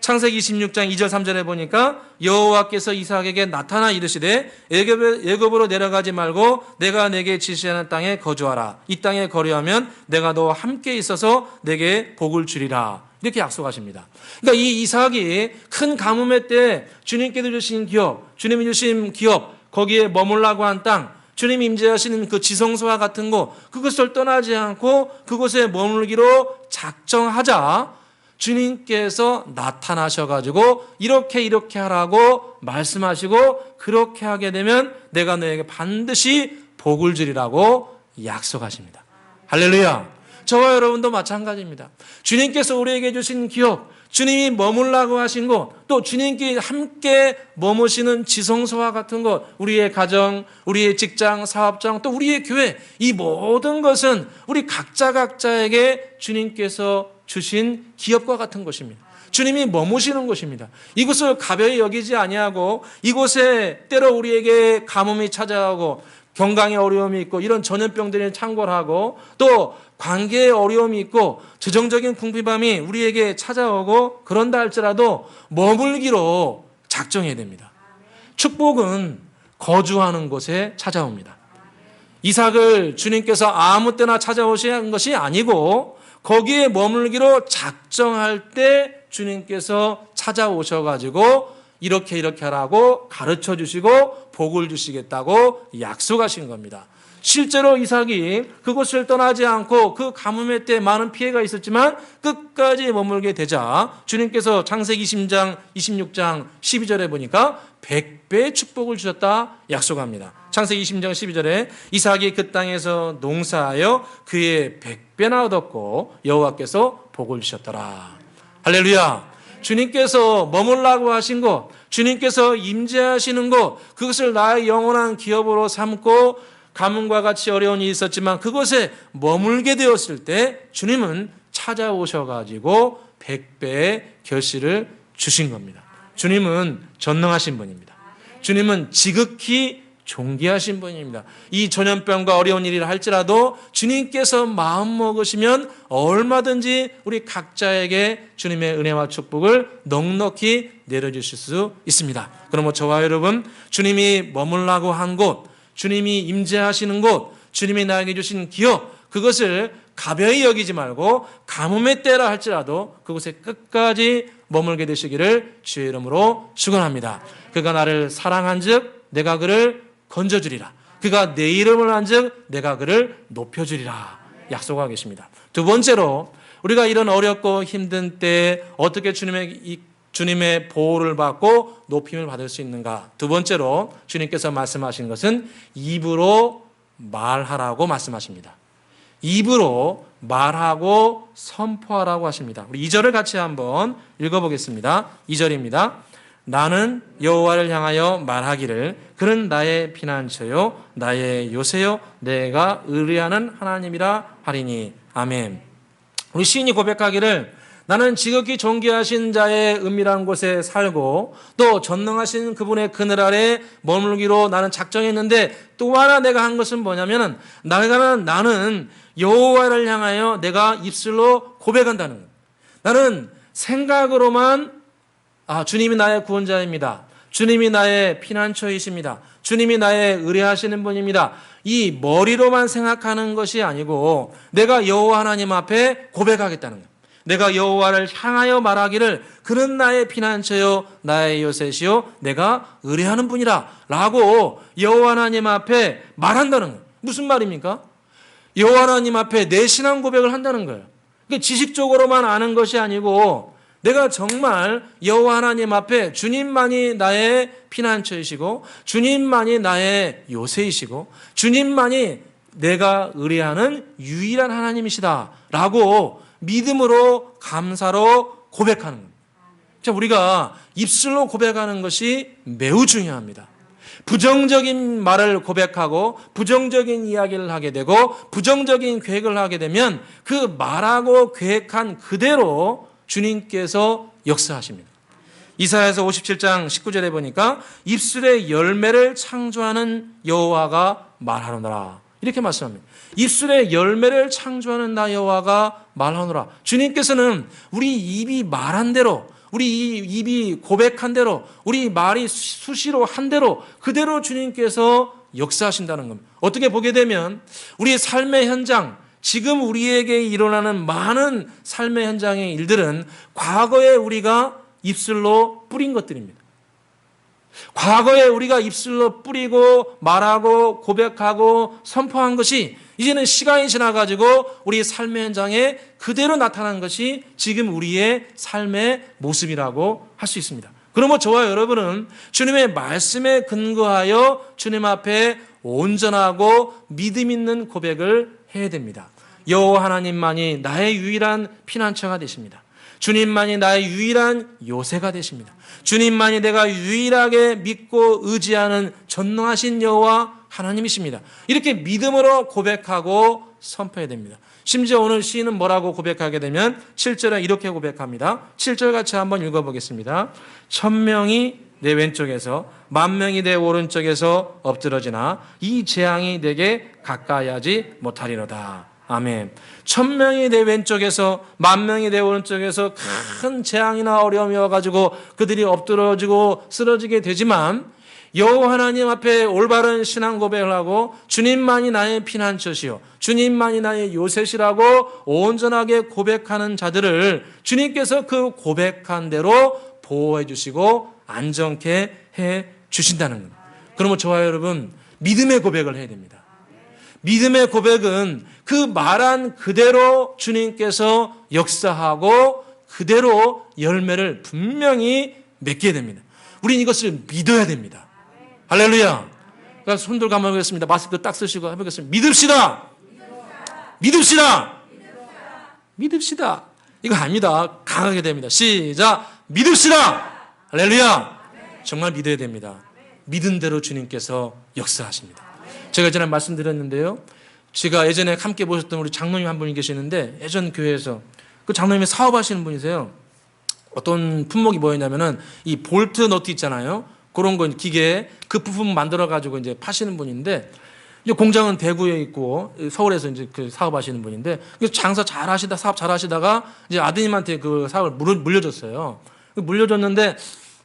창세기 26장 2절 3절에 보니까 여호와께서 이삭에게 나타나 이르시되 애굽으로 내려가지 말고 내가 내게 지시하는 땅에 거주하라. 이 땅에 거류하면 내가 너와 함께 있어서 내게 복을 주리라. 이렇게 약속하십니다. 그러니까 이 이삭이 큰 가뭄의 때 주님께서 주신 기업, 주님이 주신 기업, 거기에 머물라고 한 땅, 주님 임재하시는 그 지성소와 같은 곳, 그것을 떠나지 않고 그곳에 머물기로 작정하자 주님께서 나타나셔가지고 이렇게 하라고 말씀하시고 그렇게 하게 되면 내가 너에게 반드시 복을 주리라고 약속하십니다. 할렐루야. 저와 여러분도 마찬가지입니다. 주님께서 우리에게 주신 기업, 주님이 머물라고 하신 곳, 또 주님께 함께 머무시는 지성소와 같은 곳, 우리의 가정, 우리의 직장, 사업장, 또 우리의 교회, 이 모든 것은 우리 각자에게 주님께서 주신 기업과 같은 곳입니다. 주님이 머무시는 곳입니다. 이곳을 가벼이 여기지 아니하고 이곳에 때로 우리에게 가뭄이 찾아오고 건강에 어려움이 있고 이런 전염병들이 창궐하고 또 관계에 어려움이 있고 재정적인 궁핍함이 우리에게 찾아오고 그런다 할지라도 머물기로 작정해야 됩니다. 축복은 거주하는 곳에 찾아옵니다. 이삭을 주님께서 아무 때나 찾아오신 것이 아니고 거기에 머물기로 작정할 때 주님께서 찾아오셔가지고 이렇게 하라고 가르쳐 주시고 복을 주시겠다고 약속하신 겁니다. 실제로 이삭이 그곳을 떠나지 않고 그 가뭄의 때 많은 피해가 있었지만 끝까지 머물게 되자 주님께서 창세기 26장 12절에 보니까 100배의 축복을 주셨다 약속합니다. 창세기 20장 12절에 이삭이 그 땅에서 농사하여 그의 100배나 얻었고 여호와께서 복을 주셨더라. 할렐루야. 주님께서 머물라고 하신 곳, 주님께서 임재하시는 곳, 그것을 나의 영원한 기업으로 삼고 가뭄과 같이 어려운 일이 있었지만 그곳에 머물게 되었을 때 주님은 찾아오셔가지고 100배의 결실을 주신 겁니다. 주님은 전능하신 분입니다. 주님은 지극히 존귀하신 분입니다. 이 전염병과 어려운 일이라 할지라도 주님께서 마음먹으시면 얼마든지 우리 각자에게 주님의 은혜와 축복을 넉넉히 내려주실 수 있습니다. 그러므로 저와 여러분, 주님이 머물라고 한 곳, 주님이 임재하시는 곳, 주님이 나에게 주신 기업, 그것을 가벼이 여기지 말고 가뭄의 때라 할지라도 그곳에 끝까지 머물게 되시기를 주의 이름으로 축원합니다. 그가 나를 사랑한즉 내가 그를 건져주리라. 그가 내 이름을 한즉 내가 그를 높여주리라 약속하고 계십니다. 두 번째로 우리가 이런 어렵고 힘든 때에 어떻게 주님의 보호를 받고 높임을 받을 수 있는가? 두 번째로 주님께서 말씀하신 것은 입으로 말하라고 말씀하십니다. 입으로 말하고 선포하라고 하십니다. 우리 2절을 같이 한번 읽어보겠습니다. 2절입니다. 나는 여호와를 향하여 말하기를 그는 나의 피난처요 나의 요새요 내가 의뢰하는 하나님이라 하리니. 아멘. 우리 시인이 고백하기를 나는 지극히 존귀하신 자의 은밀한 곳에 살고 또 전능하신 그분의 그늘 아래 머물기로 나는 작정했는데 또 하나 내가 한 것은 뭐냐면 나는 여호와를 향하여 내가 입술로 고백한다는 거예요. 나는 생각으로만 주님이 나의 구원자입니다. 주님이 나의 피난처이십니다. 주님이 나의 의뢰하시는 분입니다. 이 머리로만 생각하는 것이 아니고 내가 여호와 하나님 앞에 고백하겠다는 거예요. 내가 여호와를 향하여 말하기를 그는 나의 피난처요 나의 요새시요 내가 의뢰하는 분이라 라고 여호와 하나님 앞에 말한다는 거예요. 무슨 말입니까? 여호와 하나님 앞에 내 신앙 고백을 한다는 거예요. 지식적으로만 아는 것이 아니고 내가 정말 여호와 하나님 앞에 주님만이 나의 피난처이시고 주님만이 나의 요새이시고 주님만이 내가 의뢰하는 유일한 하나님이시다 라고 믿음으로 감사로 고백하는 겁니다. 자, 우리가 입술로 고백하는 것이 매우 중요합니다. 부정적인 말을 고백하고 부정적인 이야기를 하게 되고 부정적인 계획을 하게 되면 그 말하고 계획한 그대로 주님께서 역사하십니다. 이사야서 57장 19절에 보니까 입술의 열매를 창조하는 여호와가 말하노라 이렇게 말씀합니다. 입술의 열매를 창조하는 나 여호와가 말하노라. 주님께서는 우리 입이 말한 대로 우리 입이 고백한 대로 우리 말이 수시로 한 대로 그대로 주님께서 역사하신다는 겁니다. 어떻게 보게 되면 우리 삶의 현장 지금 우리에게 일어나는 많은 삶의 현장의 일들은 과거에 우리가 입술로 뿌린 것들입니다. 과거에 우리가 입술로 뿌리고 말하고 고백하고 선포한 것이 이제는 시간이 지나가지고 우리 삶의 현장에 그대로 나타난 것이 지금 우리의 삶의 모습이라고 할 수 있습니다. 그러므로 저와 여러분은 주님의 말씀에 근거하여 주님 앞에 온전하고 믿음 있는 고백을 해야 됩니다. 여호와 하나님만이 나의 유일한 피난처가 되십니다. 주님만이 나의 유일한 요새가 되십니다. 주님만이 내가 유일하게 믿고 의지하는 전능하신 여호와 하나님이십니다. 이렇게 믿음으로 고백하고 선포해야 됩니다. 심지어 오늘 시인은 뭐라고 고백하게 되면 7절에 이렇게 고백합니다. 7절 같이 한번 읽어보겠습니다. 1000명이 내 왼쪽에서 10,000명이 내 오른쪽에서 엎드러지나 이 재앙이 내게 가까이 하지 못하리로다. 아멘. 1000명이 내 왼쪽에서 10,000명이 내 오른쪽에서 큰 재앙이나 어려움이 와가지고 그들이 엎드러지고 쓰러지게 되지만 여호와 하나님 앞에 올바른 신앙 고백을 하고 주님만이 나의 피난처시요 주님만이 나의 요새시라고 온전하게 고백하는 자들을 주님께서 그 고백한 대로 보호해 주시고 안정케 해 주신다는 겁니다. 그러면 저와 여러분 믿음의 고백을 해야 됩니다. 믿음의 고백은 그 말한 그대로 주님께서 역사하고 그대로 열매를 분명히 맺게 됩니다. 우리는 이것을 믿어야 됩니다. 할렐루야. 그러니까 손 들고 한번 해보겠습니다. 마스크 딱 쓰시고 해보겠습니다. 믿읍시다. 믿읍시다. 믿읍시다. 이거 아닙니다. 강하게 됩니다. 시작. 믿읍시다. 할렐루야. 정말 믿어야 됩니다. 믿은 대로 주님께서 역사하십니다. 제가 예전에 말씀드렸는데요. 제가 예전에 함께 보셨던 우리 장로님 한 분이 계시는데 예전 교회에서 그 장로님이 사업하시는 분이세요. 어떤 품목이 뭐였냐면은 이 볼트 너트 있잖아요. 그런 거 기계에 그 부품 만들어 가지고 이제 파시는 분인데 이제 공장은 대구에 있고 서울에서 이제 그 사업하시는 분인데 장사 잘 하시다 사업 잘 하시다가 이제 아드님한테 그 사업을 물려줬어요. 물려줬는데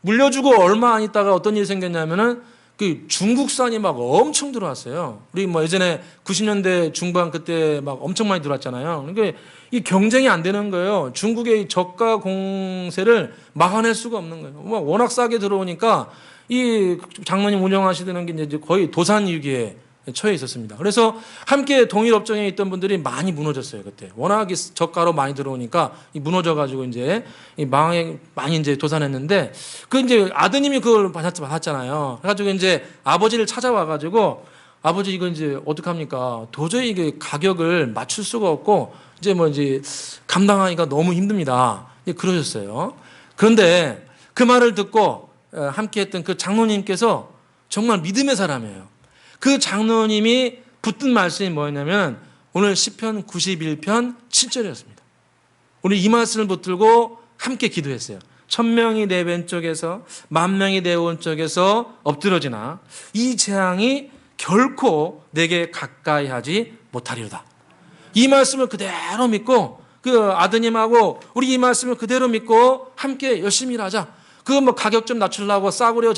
물려주고 얼마 안 있다가 어떤 일이 생겼냐면은 그 중국산이 막 엄청 들어왔어요. 우리 뭐 예전에 90년대 중반 그때 막 엄청 많이 들어왔잖아요. 그러니까 이 경쟁이 안 되는 거예요. 중국의 저가 공세를 막아낼 수가 없는 거예요. 워낙 싸게 들어오니까 이 장로님 운영하시는 게 이제 거의 도산 위기에 처해 있었습니다. 그래서 함께 동일 업종에 있던 분들이 많이 무너졌어요. 그때 워낙 저가로 많이 들어오니까 무너져가지고 이제 망에 많이 이제 도산했는데 그 이제 아드님이 그걸 받았잖아요. 그래가지고 이제 아버지를 찾아와가지고 아버지 이거 이제 어떡합니까? 도저히 이게 가격을 맞출 수가 없고 이제 뭐 이제 감당하기가 너무 힘듭니다. 그러셨어요. 그런데 그 말을 듣고 함께했던 그 장로님께서 정말 믿음의 사람이에요. 그 장로님이 붙든 말씀이 뭐였냐면 오늘 시편 91편 7절이었습니다. 오늘 이 말씀을 붙들고 함께 기도했어요. 1000명이 내 왼쪽에서 10,000명이 내 오른쪽에서 엎드러지나 이 재앙이 결코 내게 가까이 하지 못하리로다. 이 말씀을 그대로 믿고 그 아드님하고 우리 이 말씀을 그대로 믿고 함께 열심히 일하자. 그 뭐 가격 좀 낮추려고 싸구려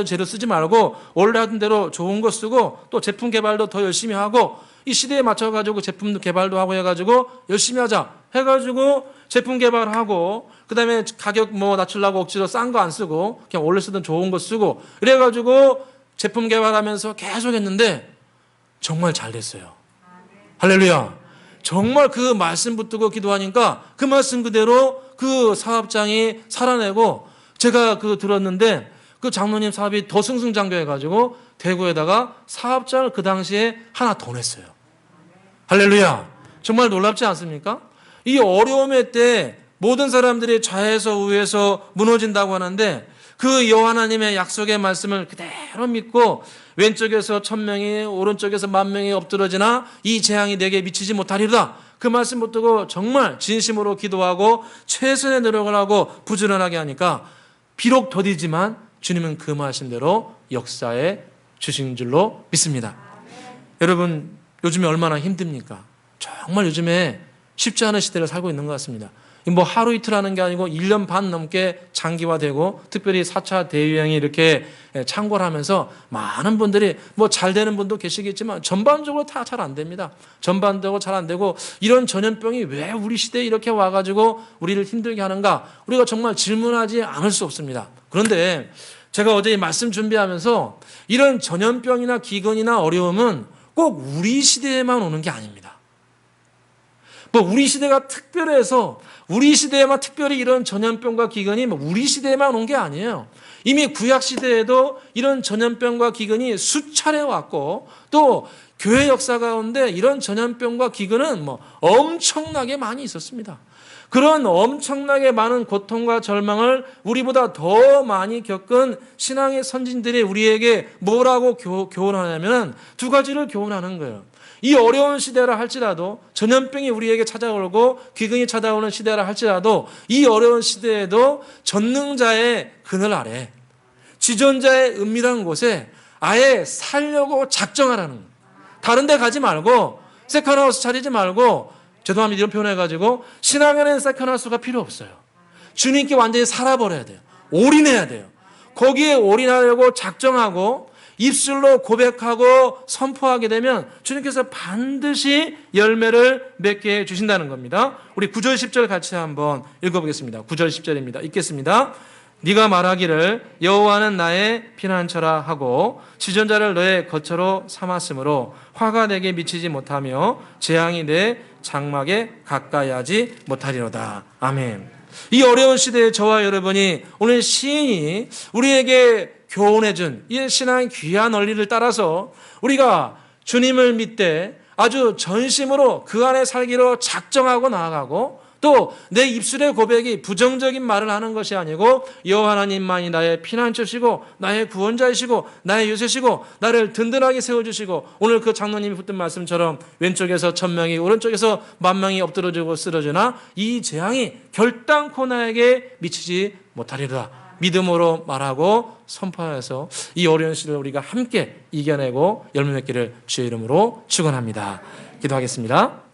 재료 쓰지 말고 원래 하던 대로 좋은 거 쓰고 또 제품 개발도 더 열심히 하고 이 시대에 맞춰가지고 제품 개발도 하고 해가지고 열심히 하자 해가지고 제품 개발하고 그다음에 가격 뭐 낮추려고 억지로 싼 거 안 쓰고 그냥 원래 쓰던 좋은 거 쓰고 이래가지고 제품 개발하면서 계속 했는데 정말 잘 됐어요. 할렐루야. 정말 그 말씀 붙들고 기도하니까 그 말씀 그대로 그 사업장이 살아내고 제가 그 들었는데 그 장로님 사업이 더 승승장구해가지고 대구에다가 사업장을 그 당시에 하나 더 냈어요. 할렐루야. 정말 놀랍지 않습니까? 이 어려움의 때 모든 사람들이 좌에서 우에서 무너진다고 하는데 그 여호와 하나님의 약속의 말씀을 그대로 믿고 왼쪽에서 1000명이 오른쪽에서 10,000명이 엎드러지나 이 재앙이 내게 미치지 못하리로다. 그 말씀 붙들고 정말 진심으로 기도하고 최선의 노력을 하고 부지런하게 하니까 비록 더디지만 주님은 그 말씀대로 역사에 주신 줄로 믿습니다. 여러분 요즘에 얼마나 힘듭니까? 정말 요즘에 쉽지 않은 시대를 살고 있는 것 같습니다. 뭐 하루 이틀 하는 게 아니고 1년 반 넘게 장기화되고 특별히 4차 대유행이 이렇게 창궐하면서 많은 분들이 뭐 잘 되는 분도 계시겠지만 전반적으로 다 잘 안 됩니다. 전반적으로 잘 안 되고 이런 전염병이 왜 우리 시대에 이렇게 와가지고 우리를 힘들게 하는가 우리가 정말 질문하지 않을 수 없습니다. 그런데 제가 어제 이 말씀 준비하면서 이런 전염병이나 기근이나 어려움은 꼭 우리 시대에만 오는 게 아닙니다. 뭐 우리 시대가 특별해서 우리 시대에만 특별히 이런 전염병과 기근이 뭐 우리 시대에만 온 게 아니에요. 이미 구약 시대에도 이런 전염병과 기근이 수차례 왔고 또 교회 역사 가운데 이런 전염병과 기근은 뭐 엄청나게 많이 있었습니다. 그런 엄청나게 많은 고통과 절망을 우리보다 더 많이 겪은 신앙의 선진들이 우리에게 뭐라고 교훈하냐면 두 가지를 교훈하는 거예요. 이 어려운 시대라 할지라도 전염병이 우리에게 찾아오고 기근이 찾아오는 시대라 할지라도 이 어려운 시대에도 전능자의 그늘 아래 지존자의 은밀한 곳에 아예 살려고 작정하라는 거예요. 다른 데 가지 말고 세컨하우스 차리지 말고 죄송합니다 이런 표현해가지고 신앙에는 세컨하우스가 필요 없어요. 주님께 완전히 살아버려야 돼요. 올인해야 돼요. 거기에 올인하려고 작정하고 입술로 고백하고 선포하게 되면 주님께서 반드시 열매를 맺게 해주신다는 겁니다. 우리 9절 10절 같이 한번 읽어보겠습니다. 9절 10절입니다. 읽겠습니다. 네가 말하기를 여호와는 나의 피난처라 하고 지존자를 너의 거처로 삼았으므로 화가 내게 미치지 못하며 재앙이 내 장막에 가까이 하지 못하리로다. 아멘. 이 어려운 시대에 저와 여러분이 오늘 시인이 우리에게 교훈해준 이 신앙의 귀한 원리를 따라서 우리가 주님을 믿되 아주 전심으로 그 안에 살기로 작정하고 나아가고 또 내 입술의 고백이 부정적인 말을 하는 것이 아니고 여호와 하나님만이 나의 피난처시고 나의 구원자이시고 나의 요새시고 나를 든든하게 세워주시고 오늘 그 장로님이 붙든 말씀처럼 왼쪽에서 1000명이 오른쪽에서 10,000명이 엎드러지고 쓰러지나 이 재앙이 결단코 나에게 미치지 못하리라 믿음으로 말하고 선포해서 이 어려운 시대를 우리가 함께 이겨내고 열매 맺기를 주의 이름으로 축원합니다. 기도하겠습니다.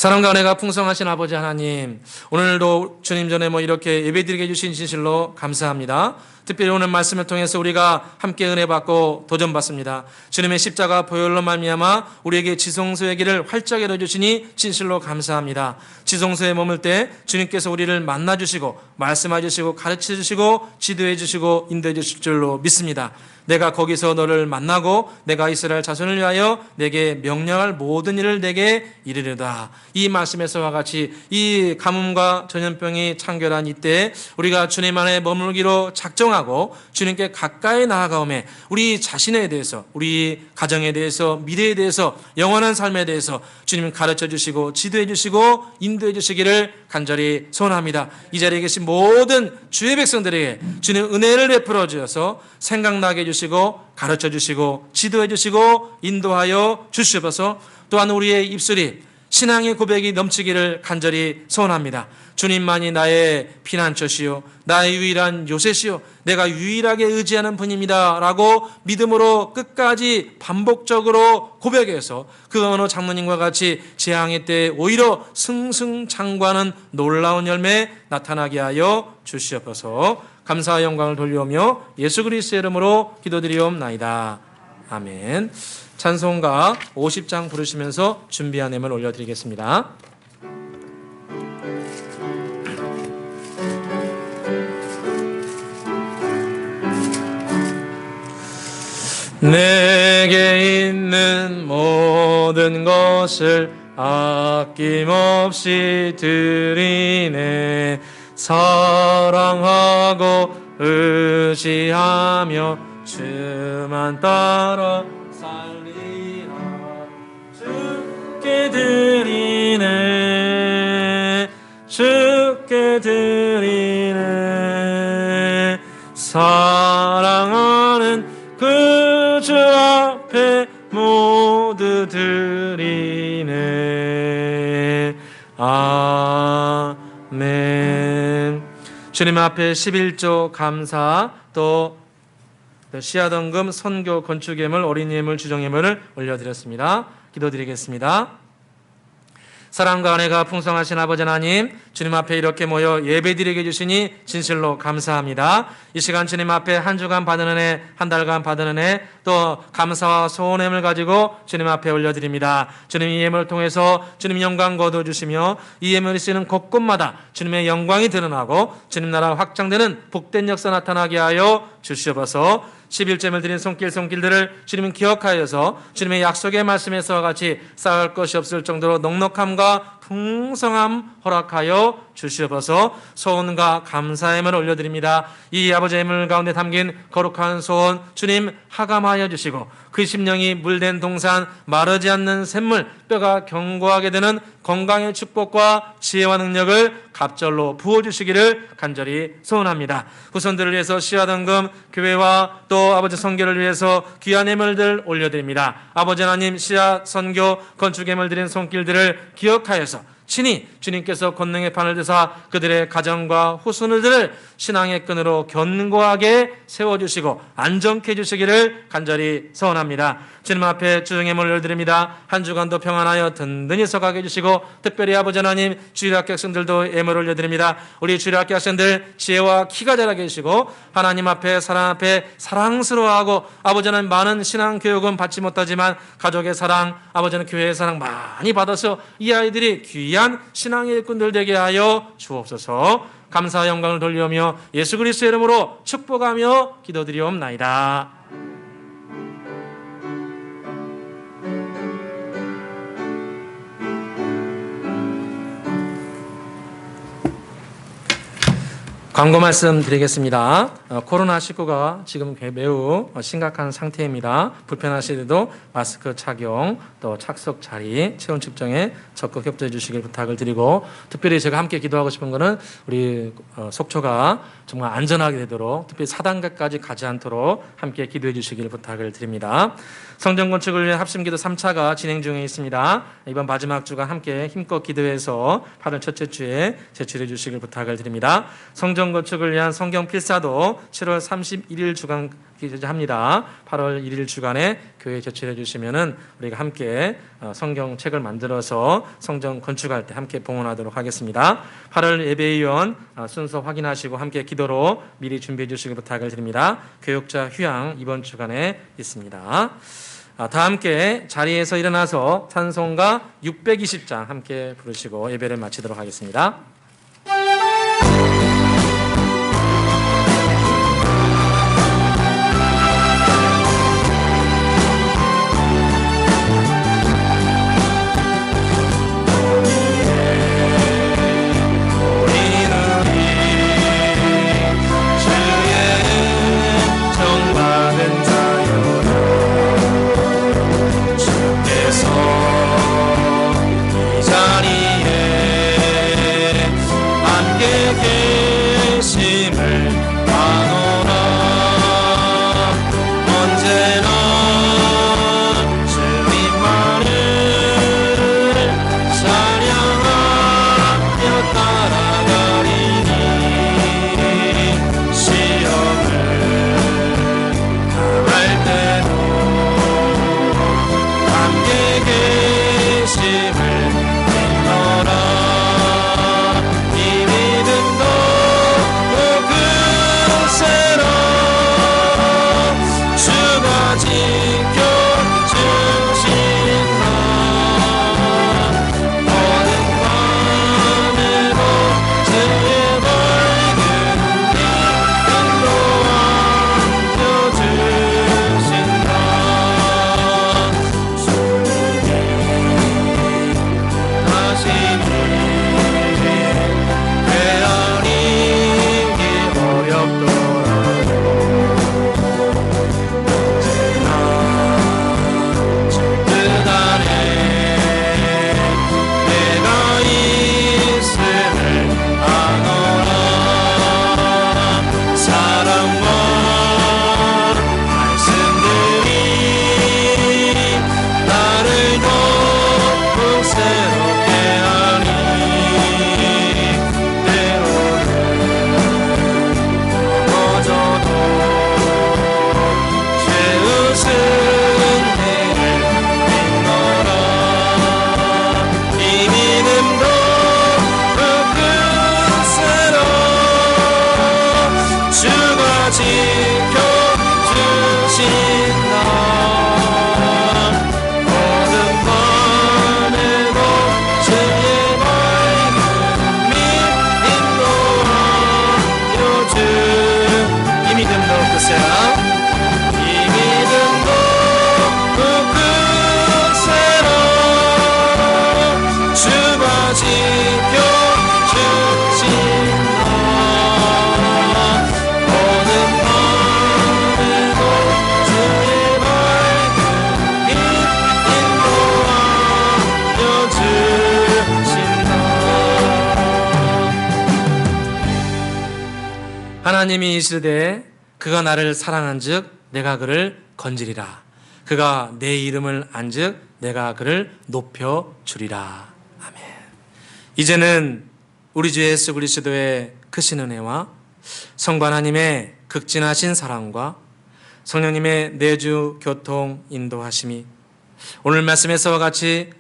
사랑과 은혜가 풍성하신 아버지 하나님, 오늘도 주님 전에 이렇게 예배드리게 해주신 진실로 감사합니다. 특별히 오늘 말씀을 통해서 우리가 함께 은혜 받고 도전받습니다. 주님의 십자가 보혈로 말미암아 우리에게 지성소의 길을 활짝 열어주시니 진실로 감사합니다. 지성소에 머물 때 주님께서 우리를 만나주시고 말씀해주시고 가르쳐주시고 지도해주시고 인도해주실 줄로 믿습니다. 내가 거기서 너를 만나고 내가 이스라엘 자손을 위하여 내게 명령할 모든 일을 내게 이르리로다. 이 말씀에서와 같이 이 가뭄과 전염병이 창궐한 이때 우리가 주님 안에 머물기로 작정하고 주님께 가까이 나아가오매 우리 자신에 대해서 우리 가정에 대해서 미래에 대해서 영원한 삶에 대해서 주님 가르쳐 주시고 지도해 주시고 인도해 주시기를 간절히 소원합니다. 이 자리에 계신 모든 주의 백성들에게 주님 은혜를 베풀어 주셔서 생각나게 해주시고 가르쳐 주시고 지도해 주시고 인도하여 주시옵소서. 또한 우리의 입술이 신앙의 고백이 넘치기를 간절히 소원합니다. 주님만이 나의 피난처시요 나의 유일한 요새시요 내가 유일하게 의지하는 분입니다 라고 믿음으로 끝까지 반복적으로 고백해서 그 어느 장로님과 같이 재앙의 때 오히려 승승장구하는 놀라운 열매 나타나게 하여 주시옵소서. 감사와 영광을 돌려오며 예수 그리스도의 이름으로 기도드리옵나이다. 아멘. 찬송가 50장 부르시면서 준비한 예물 올려드리겠습니다. 내게 있는 모든 것을 아낌없이 드리네. 사랑하고 의지하며 주만 따라 살리라. 주께 드리네. 주께 드리네. 사랑하는 그 주 앞에 모두 드리네. 아멘. 주님 앞에 11조 감사 또 시아등금 선교 건축예물 어린이예물 주정예물을 올려드렸습니다. 기도드리겠습니다. 사랑과 은혜가 풍성하신 아버지 하나님, 주님 앞에 이렇게 모여 예배드리게 해주시니 진실로 감사합니다. 이 시간 주님 앞에 한 주간 받은 은혜, 한 달간 받은 은혜, 또 감사와 소원함을 가지고 주님 앞에 올려드립니다. 주님 이 예물을 통해서 주님 영광 거두어주시며 이 예물이 쓰이는 곳곳마다 주님의 영광이 드러나고 주님 나라 확장되는 복된 역사 나타나게 하여 주시옵소서. 11잼을 드린 손길들을 주님은 기억하여서 주님의 약속의 말씀에서와 같이 쌓을 것이 없을 정도로 넉넉함과 풍성함 허락하여 주시옵소서. 소원과 감사함을 올려드립니다. 이 아버지의 예물 가운데 담긴 거룩한 소원 주님 하감하여 주시고 그 심령이 물된 동산 마르지 않는 샘물 뼈가 견고하게 되는 건강의 축복과 지혜와 능력을 갑절로 부어주시기를 간절히 소원합니다. 후손들을 위해서 씨앗원금 교회와 또 아버지 선교를 위해서 귀한 예물들 올려드립니다. 아버지 하나님 씨앗 선교 건축 예물 드린 손길들을 기억하여서 친히 주님께서 권능의 판을 드사 그들의 가정과 후손들을 신앙의 끈으로 견고하게 세워주시고 안정케 해주시기를 간절히 소원합니다. 주님 앞에 주정예물을 올려드립니다. 한 주간도 평안하여 든든히 서가게 해주시고 특별히 아버지 하나님 주일학교 학생들도 예물을 올려드립니다. 우리 주일학교 학생들 지혜와 키가 자라게 해주시고 하나님 앞에 사랑 앞에 사랑스러워하고 아버지는 많은 신앙 교육은 받지 못하지만 가족의 사랑 아버지는 교회의 사랑 많이 받아서 이 아이들이 귀한 신앙의 일꾼들 되게 하여 주옵소서. 감사와 영광을 돌리오며 예수 그리스도의 이름으로 축복하며 기도드리옵나이다. 광고 말씀 드리겠습니다. 코로나19가 지금 매우 심각한 상태입니다. 불편하시더라도 마스크 착용, 또 착석 자리, 체온 측정에 적극 협조해 주시길 부탁을 드리고 특별히 제가 함께 기도하고 싶은 것은 우리 속초가 정말 안전하게 되도록 특별히 4단계까지 가지 않도록 함께 기도해 주시길 부탁을 드립니다. 성전 건축을 위해 합심기도 3차가 진행 중에 있습니다. 이번 마지막 주간 함께 힘껏 기도해서 8월 첫째 주에 제출해 주시길 부탁을 드립니다. 성전 건축을 위한 성경 필사도 7월 31일 주간 합니다. 8월 1일 주간에 교회에 제출해 주시면은 우리가 함께 성경책을 만들어서 성전 건축할 때 함께 봉헌하도록 하겠습니다. 8월 예배위원 순서 확인하시고 함께 기도로 미리 준비해 주시길 부탁을 드립니다. 교육자 휴양 이번 주간에 있습니다. 다 함께 자리에서 일어나서 찬송가 620장 함께 부르시고 예배를 마치도록 하겠습니다. 이 자리에 주신다. 모든 번에도 주의 말씀이 인도하여 주. 이 믿음도 그세라. 이 믿음도 그세라. 주가 지켜 주신다. 모든 밤에도 주의 말씀이 인도하여 주신다. 하나님이 이르시되 그가 나를 사랑한즉 내가 그를 건지리라. 그가 내 이름을 안즉 내가 그를 높여 주리라. 아멘. 이제는 우리 주 예수 그리스도의 크신 은혜와 성부 하나님의 극진하신 사랑과 성령님의 내주 교통 인도하심이 오늘 말씀에서와 같이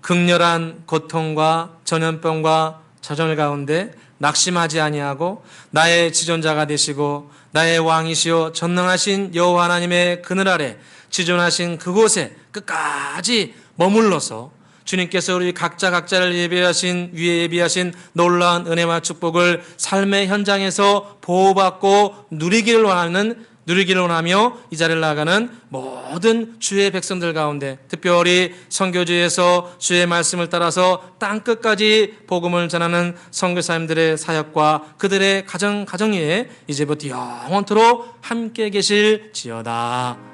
극렬한 고통과 전염병과 저절 가운데 낙심하지 아니하고 나의 지존자가 되시고 나의 왕이시요 전능하신 여호와 하나님의 그늘 아래 지존하신 그곳에 끝까지 머물러서 주님께서 우리 각자를 위에 예비하신 놀라운 은혜와 축복을 삶의 현장에서 보호받고 누리기를 원하며 이 자리를 나아가는 모든 주의 백성들 가운데 특별히 선교지에서 주의 말씀을 따라서 땅끝까지 복음을 전하는 선교사님들의 사역과 그들의 가정 위에 이제부터 영원토록 함께 계실지어다.